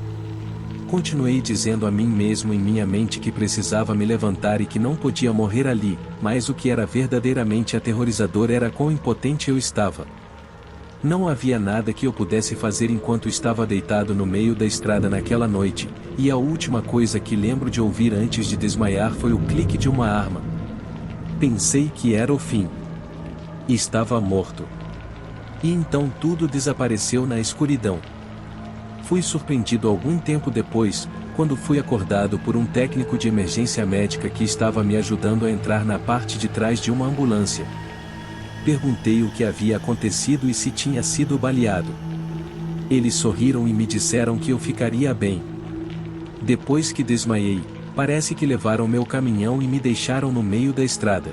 Continuei dizendo a mim mesmo em minha mente que precisava me levantar e que não podia morrer ali, mas o que era verdadeiramente aterrorizador era quão impotente eu estava. Não havia nada que eu pudesse fazer enquanto estava deitado no meio da estrada naquela noite, e a última coisa que lembro de ouvir antes de desmaiar foi o clique de uma arma. Pensei que era o fim. Estava morto. E então tudo desapareceu na escuridão. Fui surpreendido algum tempo depois, quando fui acordado por um técnico de emergência médica que estava me ajudando a entrar na parte de trás de uma ambulância. Perguntei o que havia acontecido e se tinha sido baleado. Eles sorriram e me disseram que eu ficaria bem. Depois que desmaiei, parece que levaram meu caminhão e me deixaram no meio da estrada.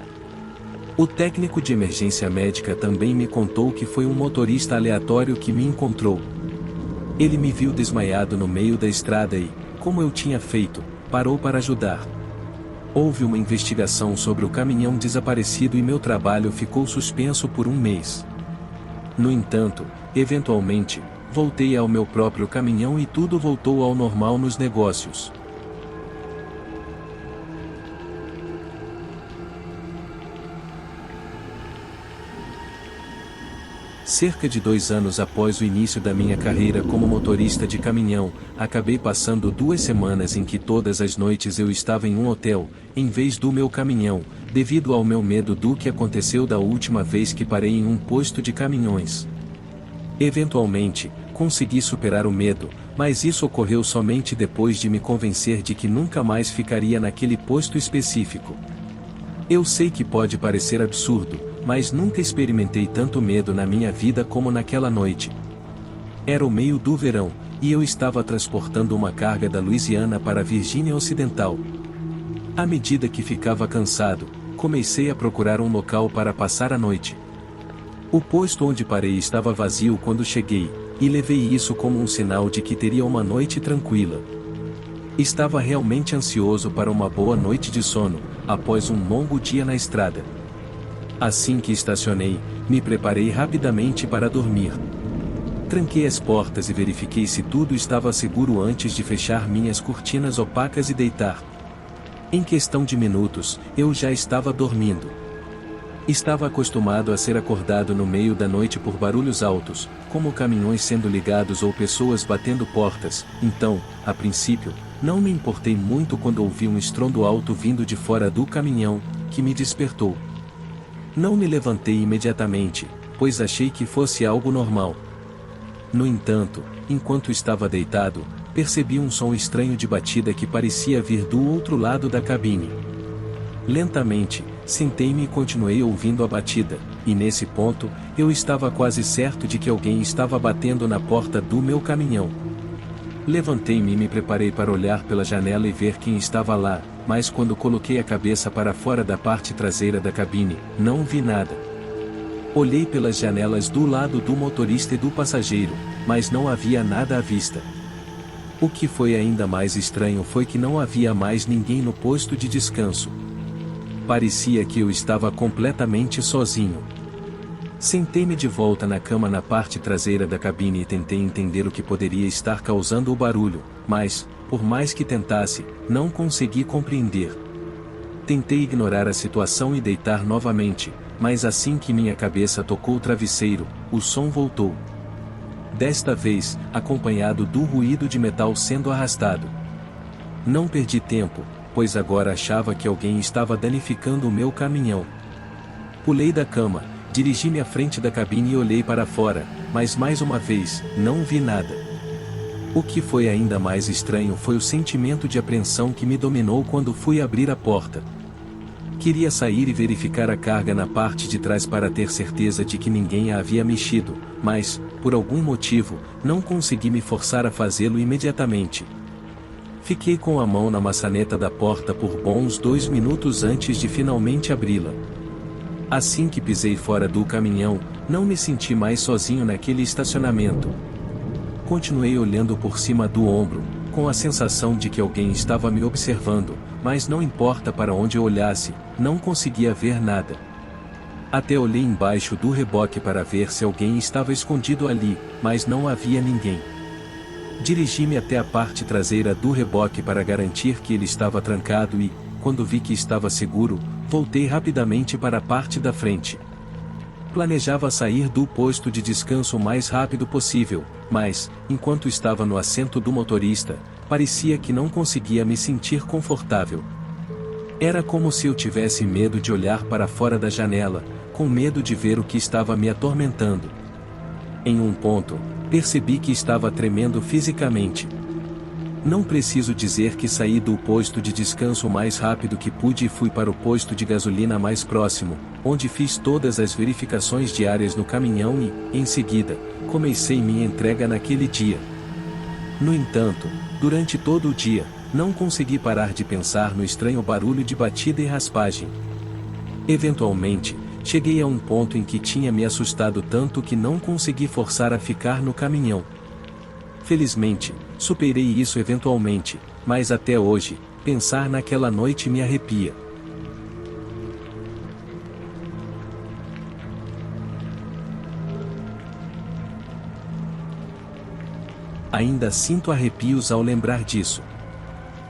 O técnico de emergência médica também me contou que foi um motorista aleatório que me encontrou. Ele me viu desmaiado no meio da estrada e, como eu tinha feito, parou para ajudar. Houve uma investigação sobre o caminhão desaparecido e meu trabalho ficou suspenso por um mês. No entanto, eventualmente, voltei ao meu próprio caminhão e tudo voltou ao normal nos negócios. Cerca de 2 anos após o início da minha carreira como motorista de caminhão, acabei passando 2 semanas em que todas as noites eu estava em um hotel, em vez do meu caminhão, devido ao meu medo do que aconteceu da última vez que parei em um posto de caminhões. Eventualmente, consegui superar o medo, mas isso ocorreu somente depois de me convencer de que nunca mais ficaria naquele posto específico. Eu sei que pode parecer absurdo, mas nunca experimentei tanto medo na minha vida como naquela noite. Era o meio do verão, e eu estava transportando uma carga da Louisiana para a Virgínia Ocidental. À medida que ficava cansado, comecei a procurar um local para passar a noite. O posto onde parei estava vazio quando cheguei, e levei isso como um sinal de que teria uma noite tranquila. Estava realmente ansioso para uma boa noite de sono, após um longo dia na estrada. Assim que estacionei, me preparei rapidamente para dormir. Tranquei as portas e verifiquei se tudo estava seguro antes de fechar minhas cortinas opacas e deitar. Em questão de minutos, eu já estava dormindo. Estava acostumado a ser acordado no meio da noite por barulhos altos, como caminhões sendo ligados ou pessoas batendo portas, então, a princípio, não me importei muito quando ouvi um estrondo alto vindo de fora do caminhão, que me despertou. Não me levantei imediatamente, pois achei que fosse algo normal. No entanto, enquanto estava deitado, percebi um som estranho de batida que parecia vir do outro lado da cabine. Lentamente, sentei-me e continuei ouvindo a batida, e nesse ponto, eu estava quase certo de que alguém estava batendo na porta do meu caminhão. Levantei-me e me preparei para olhar pela janela e ver quem estava lá, mas quando coloquei a cabeça para fora da parte traseira da cabine, não vi nada. Olhei pelas janelas do lado do motorista e do passageiro, mas não havia nada à vista. O que foi ainda mais estranho foi que não havia mais ninguém no posto de descanso. Parecia que eu estava completamente sozinho. Sentei-me de volta na cama na parte traseira da cabine e tentei entender o que poderia estar causando o barulho, mas, por mais que tentasse, não consegui compreender. Tentei ignorar a situação e deitar novamente, mas assim que minha cabeça tocou o travesseiro, o som voltou. Desta vez, acompanhado do ruído de metal sendo arrastado. Não perdi tempo, pois agora achava que alguém estava danificando o meu caminhão. Pulei da cama, dirigi-me à frente da cabine e olhei para fora, mas mais uma vez, não vi nada. O que foi ainda mais estranho foi o sentimento de apreensão que me dominou quando fui abrir a porta. Queria sair e verificar a carga na parte de trás para ter certeza de que ninguém a havia mexido, mas, por algum motivo, não consegui me forçar a fazê-lo imediatamente. Fiquei com a mão na maçaneta da porta por bons 2 minutos antes de finalmente abri-la. Assim que pisei fora do caminhão, não me senti mais sozinho naquele estacionamento. Continuei olhando por cima do ombro, com a sensação de que alguém estava me observando, mas não importa para onde eu olhasse, não conseguia ver nada. Até olhei embaixo do reboque para ver se alguém estava escondido ali, mas não havia ninguém. Dirigi-me até a parte traseira do reboque para garantir que ele estava trancado e, quando vi que estava seguro, voltei rapidamente para a parte da frente. Planejava sair do posto de descanso o mais rápido possível, mas, enquanto estava no assento do motorista, parecia que não conseguia me sentir confortável. Era como se eu tivesse medo de olhar para fora da janela, com medo de ver o que estava me atormentando. Em um ponto, percebi que estava tremendo fisicamente. Não preciso dizer que saí do posto de descanso o mais rápido que pude e fui para o posto de gasolina mais próximo, onde fiz todas as verificações diárias no caminhão e, em seguida, comecei minha entrega naquele dia. No entanto, durante todo o dia, não consegui parar de pensar no estranho barulho de batida e raspagem. Eventualmente, cheguei a um ponto em que tinha me assustado tanto que não consegui forçar a ficar no caminhão. Felizmente, superei isso eventualmente, mas até hoje, pensar naquela noite me arrepia. Ainda sinto arrepios ao lembrar disso.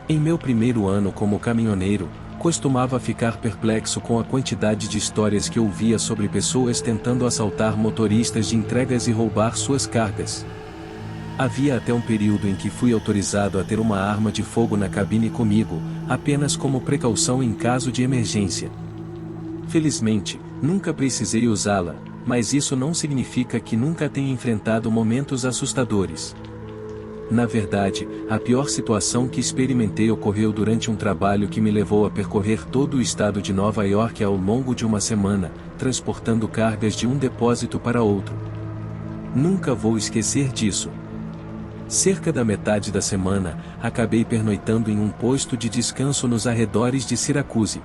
Em meu primeiro ano como caminhoneiro, costumava ficar perplexo com a quantidade de histórias que ouvia sobre pessoas tentando assaltar motoristas de entregas e roubar suas cargas. Havia até um período em que fui autorizado a ter uma arma de fogo na cabine comigo, apenas como precaução em caso de emergência. Felizmente, nunca precisei usá-la, mas isso não significa que nunca tenha enfrentado momentos assustadores. Na verdade, a pior situação que experimentei ocorreu durante um trabalho que me levou a percorrer todo o estado de Nova York ao longo de uma semana, transportando cargas de um depósito para outro. Nunca vou esquecer disso. Cerca da metade da semana, acabei pernoitando em um posto de descanso nos arredores de Syracuse.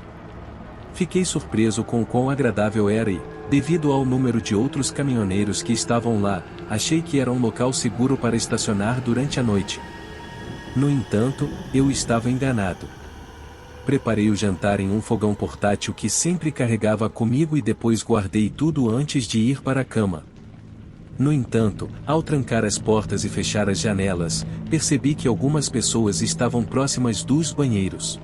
Fiquei surpreso com o quão agradável era e, devido ao número de outros caminhoneiros que estavam lá, achei que era um local seguro para estacionar durante a noite. No entanto, eu estava enganado. Preparei o jantar em um fogão portátil que sempre carregava comigo e depois guardei tudo antes de ir para a cama. No entanto, ao trancar as portas e fechar as janelas, percebi que algumas pessoas estavam próximas dos banheiros.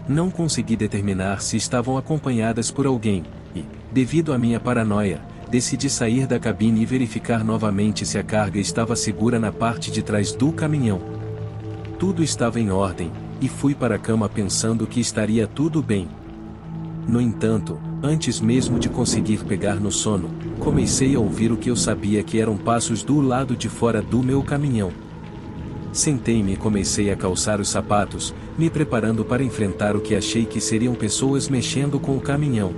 Não consegui determinar se estavam acompanhadas por alguém, e, devido à minha paranoia, decidi sair da cabine e verificar novamente se a carga estava segura na parte de trás do caminhão. Tudo estava em ordem, e fui para a cama pensando que estaria tudo bem. No entanto, antes mesmo de conseguir pegar no sono, comecei a ouvir o que eu sabia que eram passos do lado de fora do meu caminhão. Sentei-me e comecei a calçar os sapatos, me preparando para enfrentar o que achei que seriam pessoas mexendo com o caminhão.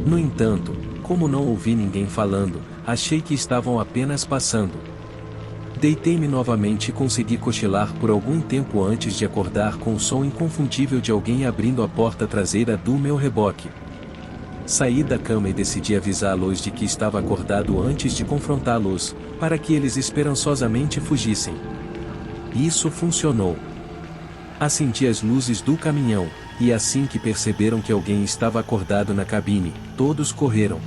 No entanto, como não ouvi ninguém falando, achei que estavam apenas passando. Deitei-me novamente e consegui cochilar por algum tempo antes de acordar com o som inconfundível de alguém abrindo a porta traseira do meu reboque. Saí da cama e decidi avisá-los de que estava acordado antes de confrontá-los, para que eles esperançosamente fugissem. Isso funcionou. Acendi as luzes do caminhão, e assim que perceberam que alguém estava acordado na cabine, todos correram.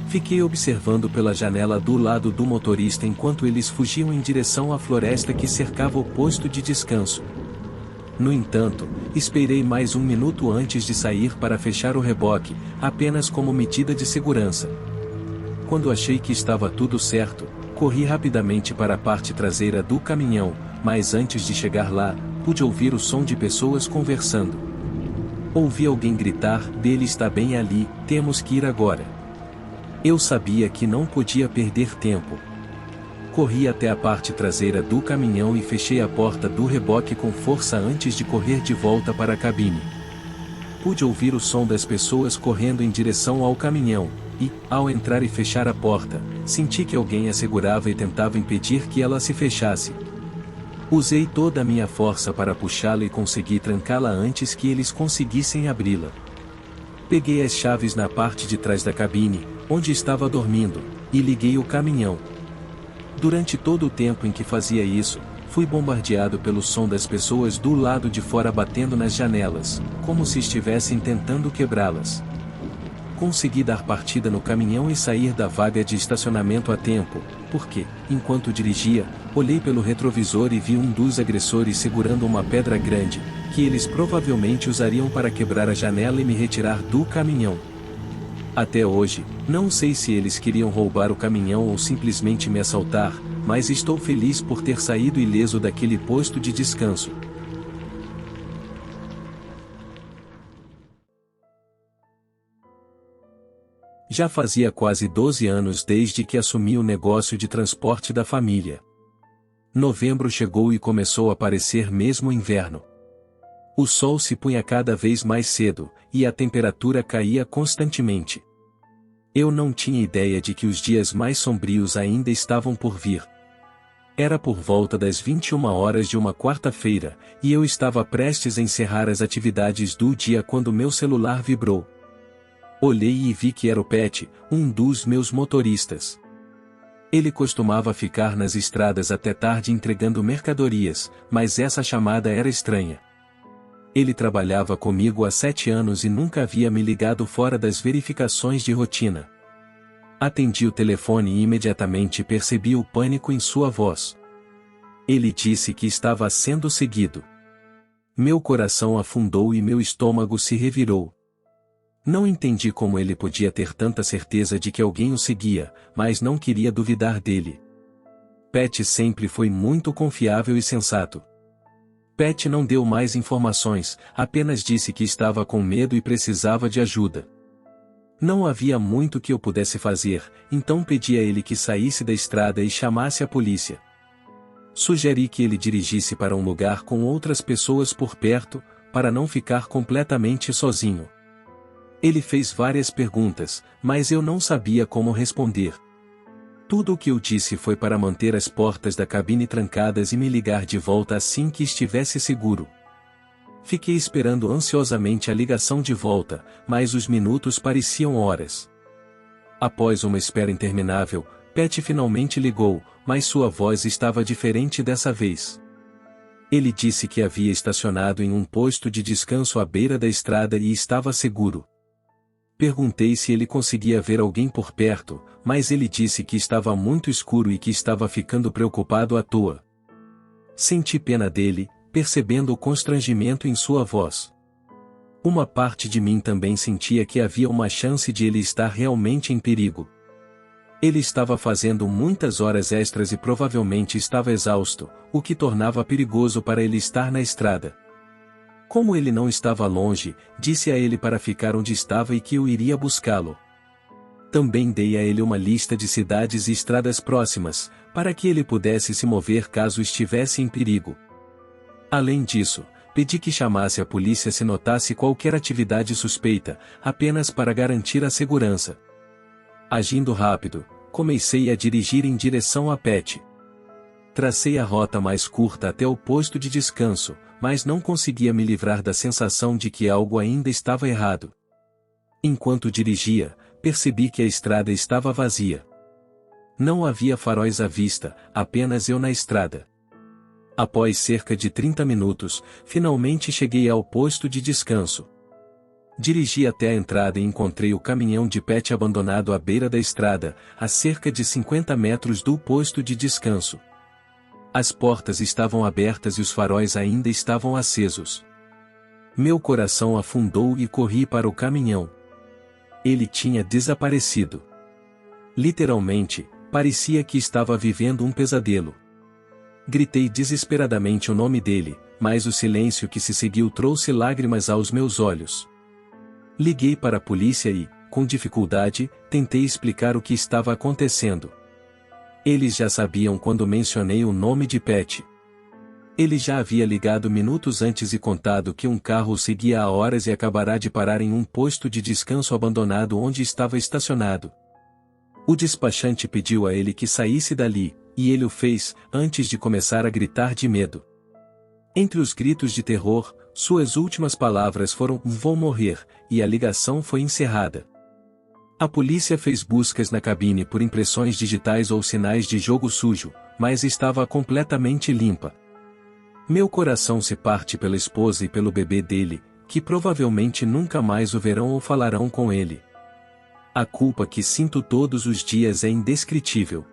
Fiquei observando pela janela do lado do motorista enquanto eles fugiam em direção à floresta que cercava o posto de descanso. No entanto, esperei mais um minuto antes de sair para fechar o reboque, apenas como medida de segurança. Quando achei que estava tudo certo, corri rapidamente para a parte traseira do caminhão, mas antes de chegar lá, pude ouvir o som de pessoas conversando. Ouvi alguém gritar: "Ele está bem ali, temos que ir agora." Eu sabia que não podia perder tempo. Corri até a parte traseira do caminhão e fechei a porta do reboque com força antes de correr de volta para a cabine. Pude ouvir o som das pessoas correndo em direção ao caminhão, e, ao entrar e fechar a porta, senti que alguém a segurava e tentava impedir que ela se fechasse. Usei toda a minha força para puxá-la e consegui trancá-la antes que eles conseguissem abri-la. Peguei as chaves na parte de trás da cabine, onde estava dormindo, e liguei o caminhão. Durante todo o tempo em que fazia isso, fui bombardeado pelo som das pessoas do lado de fora batendo nas janelas, como se estivessem tentando quebrá-las. Consegui dar partida no caminhão e sair da vaga de estacionamento a tempo, porque, enquanto dirigia, olhei pelo retrovisor e vi um dos agressores segurando uma pedra grande, que eles provavelmente usariam para quebrar a janela e me retirar do caminhão. Até hoje, não sei se eles queriam roubar o caminhão ou simplesmente me assaltar, mas estou feliz por ter saído ileso daquele posto de descanso. Já fazia quase 12 anos desde que assumi o negócio de transporte da família. Novembro chegou e começou a parecer mesmo inverno. O sol se punha cada vez mais cedo, e a temperatura caía constantemente. Eu não tinha ideia de que os dias mais sombrios ainda estavam por vir. Era por volta das 21 horas de uma quarta-feira, e eu estava prestes a encerrar as atividades do dia quando meu celular vibrou. Olhei e vi que era o Pat, um dos meus motoristas. Ele costumava ficar nas estradas até tarde entregando mercadorias, mas essa chamada era estranha. Ele trabalhava comigo há 7 anos e nunca havia me ligado fora das verificações de rotina. Atendi o telefone e imediatamente percebi o pânico em sua voz. Ele disse que estava sendo seguido. Meu coração afundou e meu estômago se revirou. Não entendi como ele podia ter tanta certeza de que alguém o seguia, mas não queria duvidar dele. Pat sempre foi muito confiável e sensato. Pat não deu mais informações, apenas disse que estava com medo e precisava de ajuda. Não havia muito que eu pudesse fazer, então pedi a ele que saísse da estrada e chamasse a polícia. Sugeri que ele dirigisse para um lugar com outras pessoas por perto, para não ficar completamente sozinho. Ele fez várias perguntas, mas eu não sabia como responder. Tudo o que eu disse foi para manter as portas da cabine trancadas e me ligar de volta assim que estivesse seguro. Fiquei esperando ansiosamente a ligação de volta, mas os minutos pareciam horas. Após uma espera interminável, Pat finalmente ligou, mas sua voz estava diferente dessa vez. Ele disse que havia estacionado em um posto de descanso à beira da estrada e estava seguro. Perguntei se ele conseguia ver alguém por perto, mas ele disse que estava muito escuro e que estava ficando preocupado à toa. Senti pena dele, percebendo o constrangimento em sua voz. Uma parte de mim também sentia que havia uma chance de ele estar realmente em perigo. Ele estava fazendo muitas horas extras e provavelmente estava exausto, o que tornava perigoso para ele estar na estrada. Como ele não estava longe, disse a ele para ficar onde estava e que eu iria buscá-lo. Também dei a ele uma lista de cidades e estradas próximas, para que ele pudesse se mover caso estivesse em perigo. Além disso, pedi que chamasse a polícia se notasse qualquer atividade suspeita, apenas para garantir a segurança. Agindo rápido, comecei a dirigir em direção a Pat. Tracei a rota mais curta até o posto de descanso, mas não conseguia me livrar da sensação de que algo ainda estava errado. Enquanto dirigia, percebi que a estrada estava vazia. Não havia faróis à vista, apenas eu na estrada. Após cerca de 30 minutos, finalmente cheguei ao posto de descanso. Dirigi até a entrada e encontrei o caminhão de Pat abandonado à beira da estrada, a cerca de 50 metros do posto de descanso. As portas estavam abertas e os faróis ainda estavam acesos. Meu coração afundou e corri para o caminhão. Ele tinha desaparecido. Literalmente, parecia que estava vivendo um pesadelo. Gritei desesperadamente o nome dele, mas o silêncio que se seguiu trouxe lágrimas aos meus olhos. Liguei para a polícia e, com dificuldade, tentei explicar o que estava acontecendo. Eles já sabiam quando mencionei o nome de Pat. Ele já havia ligado minutos antes e contado que um carro o seguia há horas e acabará de parar em um posto de descanso abandonado onde estava estacionado. O despachante pediu a ele que saísse dali, e ele o fez, antes de começar a gritar de medo. Entre os gritos de terror, suas últimas palavras foram "vou morrer", e a ligação foi encerrada. A polícia fez buscas na cabine por impressões digitais ou sinais de jogo sujo, mas estava completamente limpa. Meu coração se parte pela esposa e pelo bebê dele, que provavelmente nunca mais o verão ou falarão com ele. A culpa que sinto todos os dias é indescritível.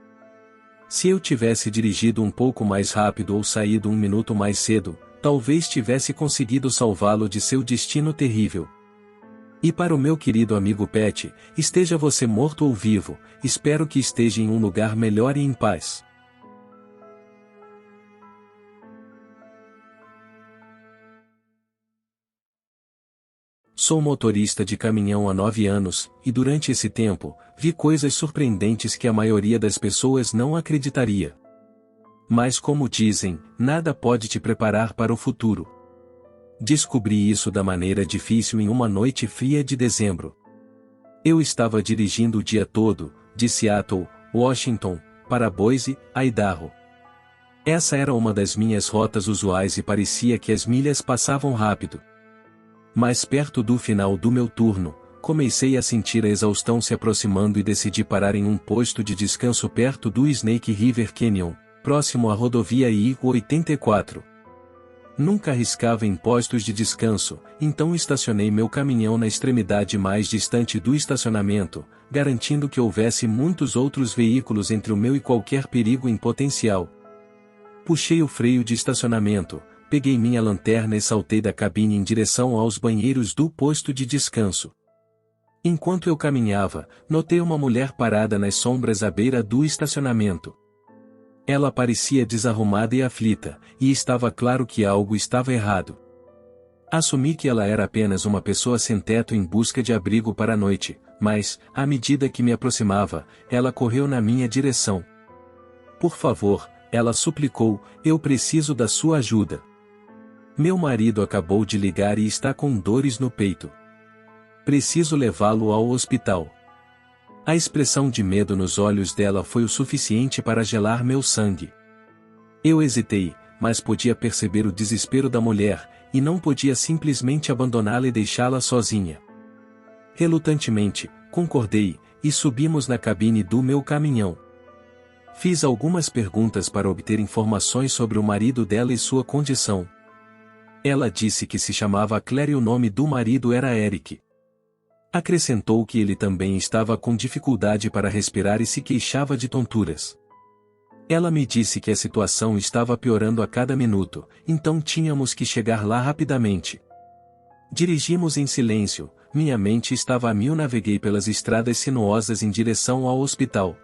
Se eu tivesse dirigido um pouco mais rápido ou saído um minuto mais cedo, talvez tivesse conseguido salvá-lo de seu destino terrível. E para o meu querido amigo Pat, esteja você morto ou vivo, espero que esteja em um lugar melhor e em paz. Sou motorista de caminhão há 9 anos, e durante esse tempo, vi coisas surpreendentes que a maioria das pessoas não acreditaria. Mas como dizem, nada pode te preparar para o futuro. Descobri isso da maneira difícil em uma noite fria de dezembro. Eu estava dirigindo o dia todo, de Seattle, Washington, para Boise, Idaho. Essa era uma das minhas rotas usuais e parecia que as milhas passavam rápido. Mas perto do final do meu turno, comecei a sentir a exaustão se aproximando e decidi parar em um posto de descanso perto do Snake River Canyon, próximo à rodovia I-84. Nunca arriscava em postos de descanso, então estacionei meu caminhão na extremidade mais distante do estacionamento, garantindo que houvesse muitos outros veículos entre o meu e qualquer perigo em potencial. Puxei o freio de estacionamento, peguei minha lanterna e saltei da cabine em direção aos banheiros do posto de descanso. Enquanto eu caminhava, notei uma mulher parada nas sombras à beira do estacionamento. Ela parecia desarrumada e aflita, e estava claro que algo estava errado. Assumi que ela era apenas uma pessoa sem teto em busca de abrigo para a noite, mas, à medida que me aproximava, ela correu na minha direção. Por favor, ela suplicou, eu preciso da sua ajuda. Meu marido acabou de ligar e está com dores no peito. Preciso levá-lo ao hospital. A expressão de medo nos olhos dela foi o suficiente para gelar meu sangue. Eu hesitei, mas podia perceber o desespero da mulher, e não podia simplesmente abandoná-la e deixá-la sozinha. Relutantemente, concordei, e subimos na cabine do meu caminhão. Fiz algumas perguntas para obter informações sobre o marido dela e sua condição. Ela disse que se chamava Claire e o nome do marido era Eric. Acrescentou que ele também estava com dificuldade para respirar e se queixava de tonturas. Ela me disse que a situação estava piorando a cada minuto, então tínhamos que chegar lá rapidamente. Dirigimos em silêncio, minha mente estava a mil. Naveguei pelas estradas sinuosas em direção ao hospital.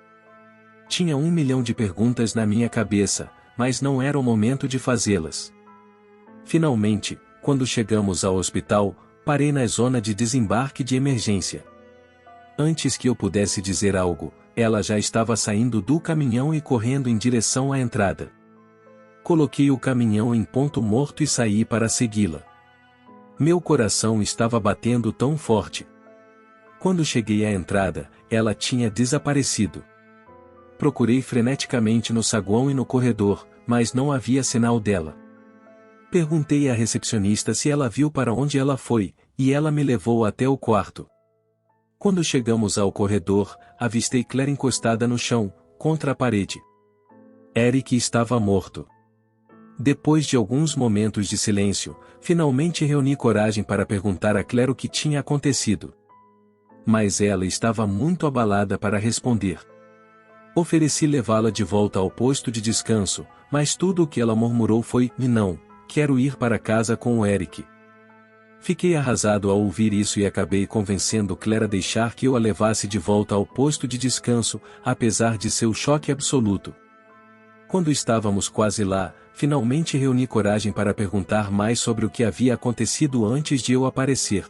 Tinha 1 milhão de perguntas na minha cabeça, mas não era o momento de fazê-las. Finalmente, quando chegamos ao hospital, parei na zona de desembarque de emergência. Antes que eu pudesse dizer algo, ela já estava saindo do caminhão e correndo em direção à entrada. Coloquei o caminhão em ponto morto e saí para segui-la. Meu coração estava batendo tão forte. Quando cheguei à entrada, ela tinha desaparecido. Procurei freneticamente no saguão e no corredor, mas não havia sinal dela. Perguntei à recepcionista se ela viu para onde ela foi, e ela me levou até o quarto. Quando chegamos ao corredor, avistei Claire encostada no chão, contra a parede. Eric estava morto. Depois de alguns momentos de silêncio, finalmente reuni coragem para perguntar a Claire o que tinha acontecido. Mas ela estava muito abalada para responder. Ofereci levá-la de volta ao posto de descanso, mas tudo o que ela murmurou foi: não, quero ir para casa com o Eric. Fiquei arrasado ao ouvir isso e acabei convencendo Claire a deixar que eu a levasse de volta ao posto de descanso, apesar de seu choque absoluto. Quando estávamos quase lá, finalmente reuni coragem para perguntar mais sobre o que havia acontecido antes de eu aparecer.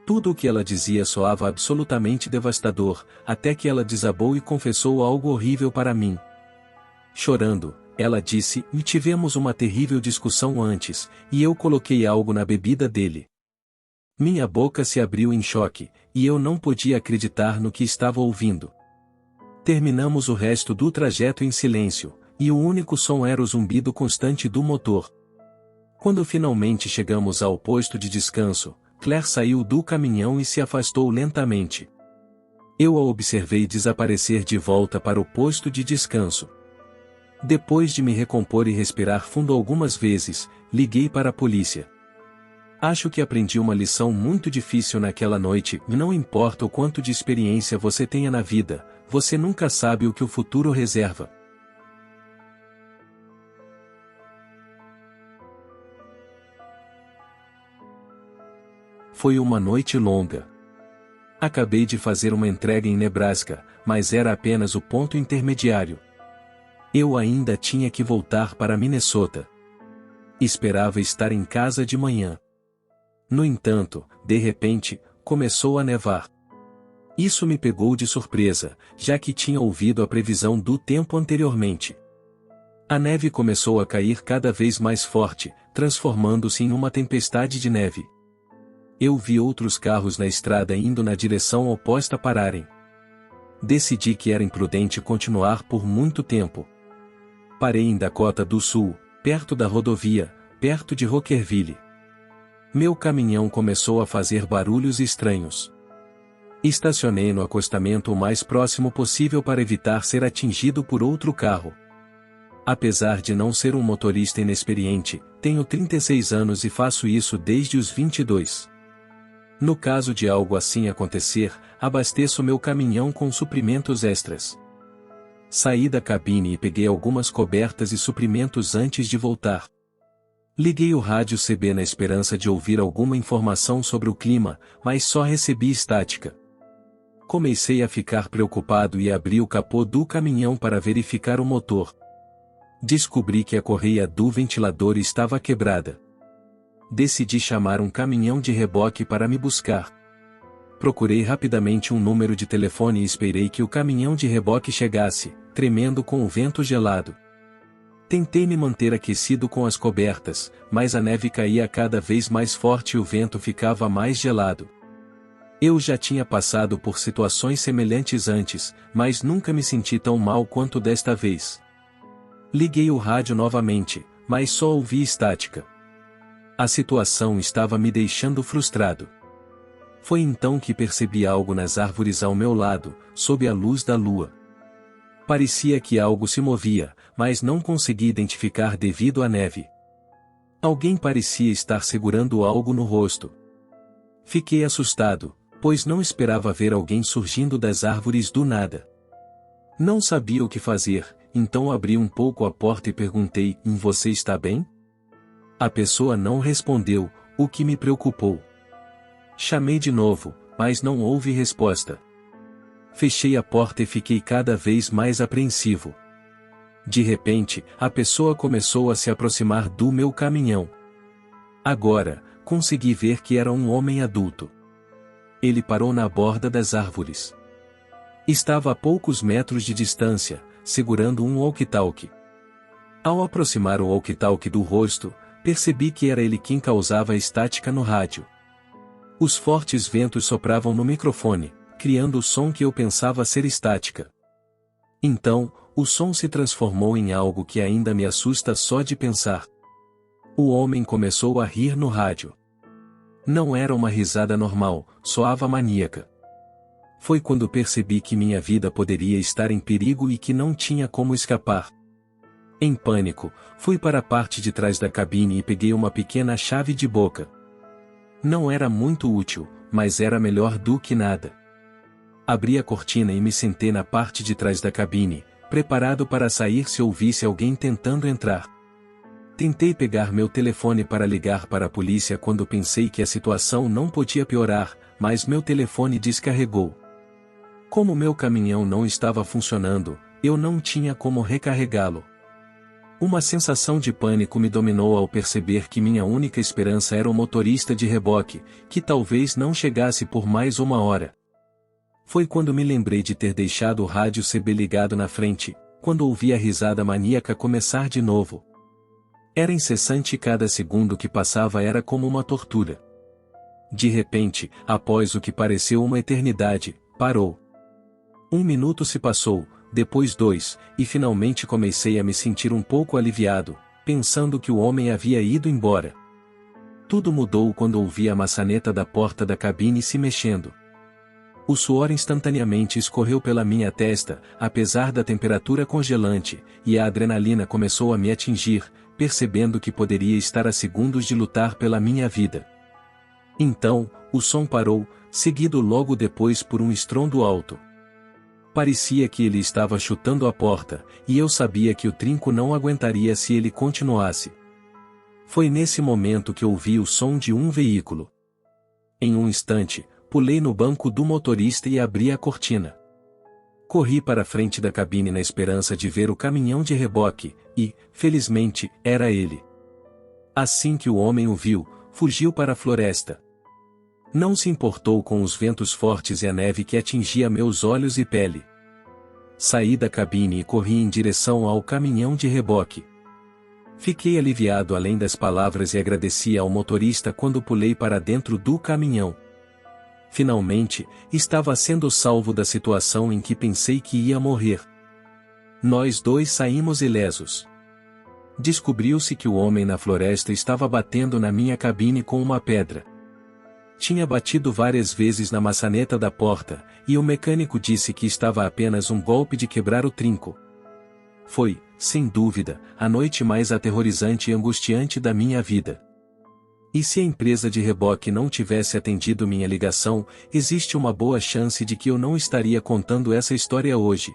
Tudo o que ela dizia soava absolutamente devastador, até que ela desabou e confessou algo horrível para mim. Chorando, ela disse: tivemos uma terrível discussão antes, e eu coloquei algo na bebida dele. Minha boca se abriu em choque, e eu não podia acreditar no que estava ouvindo. Terminamos o resto do trajeto em silêncio, e o único som era o zumbido constante do motor. Quando finalmente chegamos ao posto de descanso, Claire saiu do caminhão e se afastou lentamente. Eu a observei desaparecer de volta para o posto de descanso. Depois de me recompor e respirar fundo algumas vezes, liguei para a polícia. Acho que aprendi uma lição muito difícil naquela noite, e não importa o quanto de experiência você tenha na vida, você nunca sabe o que o futuro reserva. Foi uma noite longa. Acabei de fazer uma entrega em Nebraska, mas era apenas o ponto intermediário. Eu ainda tinha que voltar para Minnesota. Esperava estar em casa de manhã. No entanto, de repente, começou a nevar. Isso me pegou de surpresa, já que tinha ouvido a previsão do tempo anteriormente. A neve começou a cair cada vez mais forte, transformando-se em uma tempestade de neve. Eu vi outros carros na estrada indo na direção oposta pararem. Decidi que era imprudente continuar por muito tempo. Parei em Dakota do Sul, perto da rodovia, perto de Rockerville. Meu caminhão começou a fazer barulhos estranhos. Estacionei no acostamento o mais próximo possível para evitar ser atingido por outro carro. Apesar de não ser um motorista inexperiente, tenho 36 anos e faço isso desde os 22. No caso de algo assim acontecer, abasteço meu caminhão com suprimentos extras. Saí da cabine e peguei algumas cobertas e suprimentos antes de voltar. Liguei o rádio CB na esperança de ouvir alguma informação sobre o clima, mas só recebi estática. Comecei a ficar preocupado e abri o capô do caminhão para verificar o motor. Descobri que a correia do ventilador estava quebrada. Decidi chamar um caminhão de reboque para me buscar. Procurei rapidamente um número de telefone e esperei que o caminhão de reboque chegasse, tremendo com o vento gelado. Tentei me manter aquecido com as cobertas, mas a neve caía cada vez mais forte e o vento ficava mais gelado. Eu já tinha passado por situações semelhantes antes, mas nunca me senti tão mal quanto desta vez. Liguei o rádio novamente, mas só ouvi estática. A situação estava me deixando frustrado. Foi então que percebi algo nas árvores ao meu lado, sob a luz da lua. Parecia que algo se movia, mas não consegui identificar devido à neve. Alguém parecia estar segurando algo no rosto. Fiquei assustado, pois não esperava ver alguém surgindo das árvores do nada. Não sabia o que fazer, então abri um pouco a porta e perguntei: "Você está bem?" A pessoa não respondeu, o que me preocupou. Chamei de novo, mas não houve resposta. Fechei a porta e fiquei cada vez mais apreensivo. De repente, a pessoa começou a se aproximar do meu caminhão. Agora, consegui ver que era um homem adulto. Ele parou na borda das árvores. Estava a poucos metros de distância, segurando um walkie-talkie. Ao aproximar o walkie-talkie do rosto, percebi que era ele quem causava a estática no rádio. Os fortes ventos sopravam no microfone, criando o som que eu pensava ser estática. Então, o som se transformou em algo que ainda me assusta só de pensar. O homem começou a rir no rádio. Não era uma risada normal, soava maníaca. Foi quando percebi que minha vida poderia estar em perigo e que não tinha como escapar. Em pânico, fui para a parte de trás da cabine e peguei uma pequena chave de boca. Não era muito útil, mas era melhor do que nada. Abri a cortina e me sentei na parte de trás da cabine, preparado para sair se ouvisse alguém tentando entrar. Tentei pegar meu telefone para ligar para a polícia quando pensei que a situação não podia piorar, mas meu telefone descarregou. Como meu caminhão não estava funcionando, eu não tinha como recarregá-lo. Uma sensação de pânico me dominou ao perceber que minha única esperança era o motorista de reboque, que talvez não chegasse por mais uma hora. Foi quando me lembrei de ter deixado o rádio CB ligado na frente, quando ouvi a risada maníaca começar de novo. Era incessante e cada segundo que passava era como uma tortura. De repente, após o que pareceu uma eternidade, parou. 1 minuto se passou, depois 2, e finalmente comecei a me sentir um pouco aliviado, pensando que o homem havia ido embora. Tudo mudou quando ouvi a maçaneta da porta da cabine se mexendo. O suor instantaneamente escorreu pela minha testa, apesar da temperatura congelante, e a adrenalina começou a me atingir, percebendo que poderia estar a segundos de lutar pela minha vida. Então, o som parou, seguido logo depois por um estrondo alto. Parecia que ele estava chutando a porta, e eu sabia que o trinco não aguentaria se ele continuasse. Foi nesse momento que ouvi o som de um veículo. Em um instante, pulei no banco do motorista e abri a cortina. Corri para a frente da cabine na esperança de ver o caminhão de reboque, e, felizmente, era ele. Assim que o homem o viu, fugiu para a floresta. Não se importou com os ventos fortes e a neve que atingia meus olhos e pele. Saí da cabine e corri em direção ao caminhão de reboque. Fiquei aliviado além das palavras e agradeci ao motorista quando pulei para dentro do caminhão. Finalmente, estava sendo salvo da situação em que pensei que ia morrer. Nós dois saímos ilesos. Descobriu-se que o homem na floresta estava batendo na minha cabine com uma pedra. Tinha batido várias vezes na maçaneta da porta, e o mecânico disse que estava apenas um golpe de quebrar o trinco. Foi, sem dúvida, a noite mais aterrorizante e angustiante da minha vida. E se a empresa de reboque não tivesse atendido minha ligação, existe uma boa chance de que eu não estaria contando essa história hoje.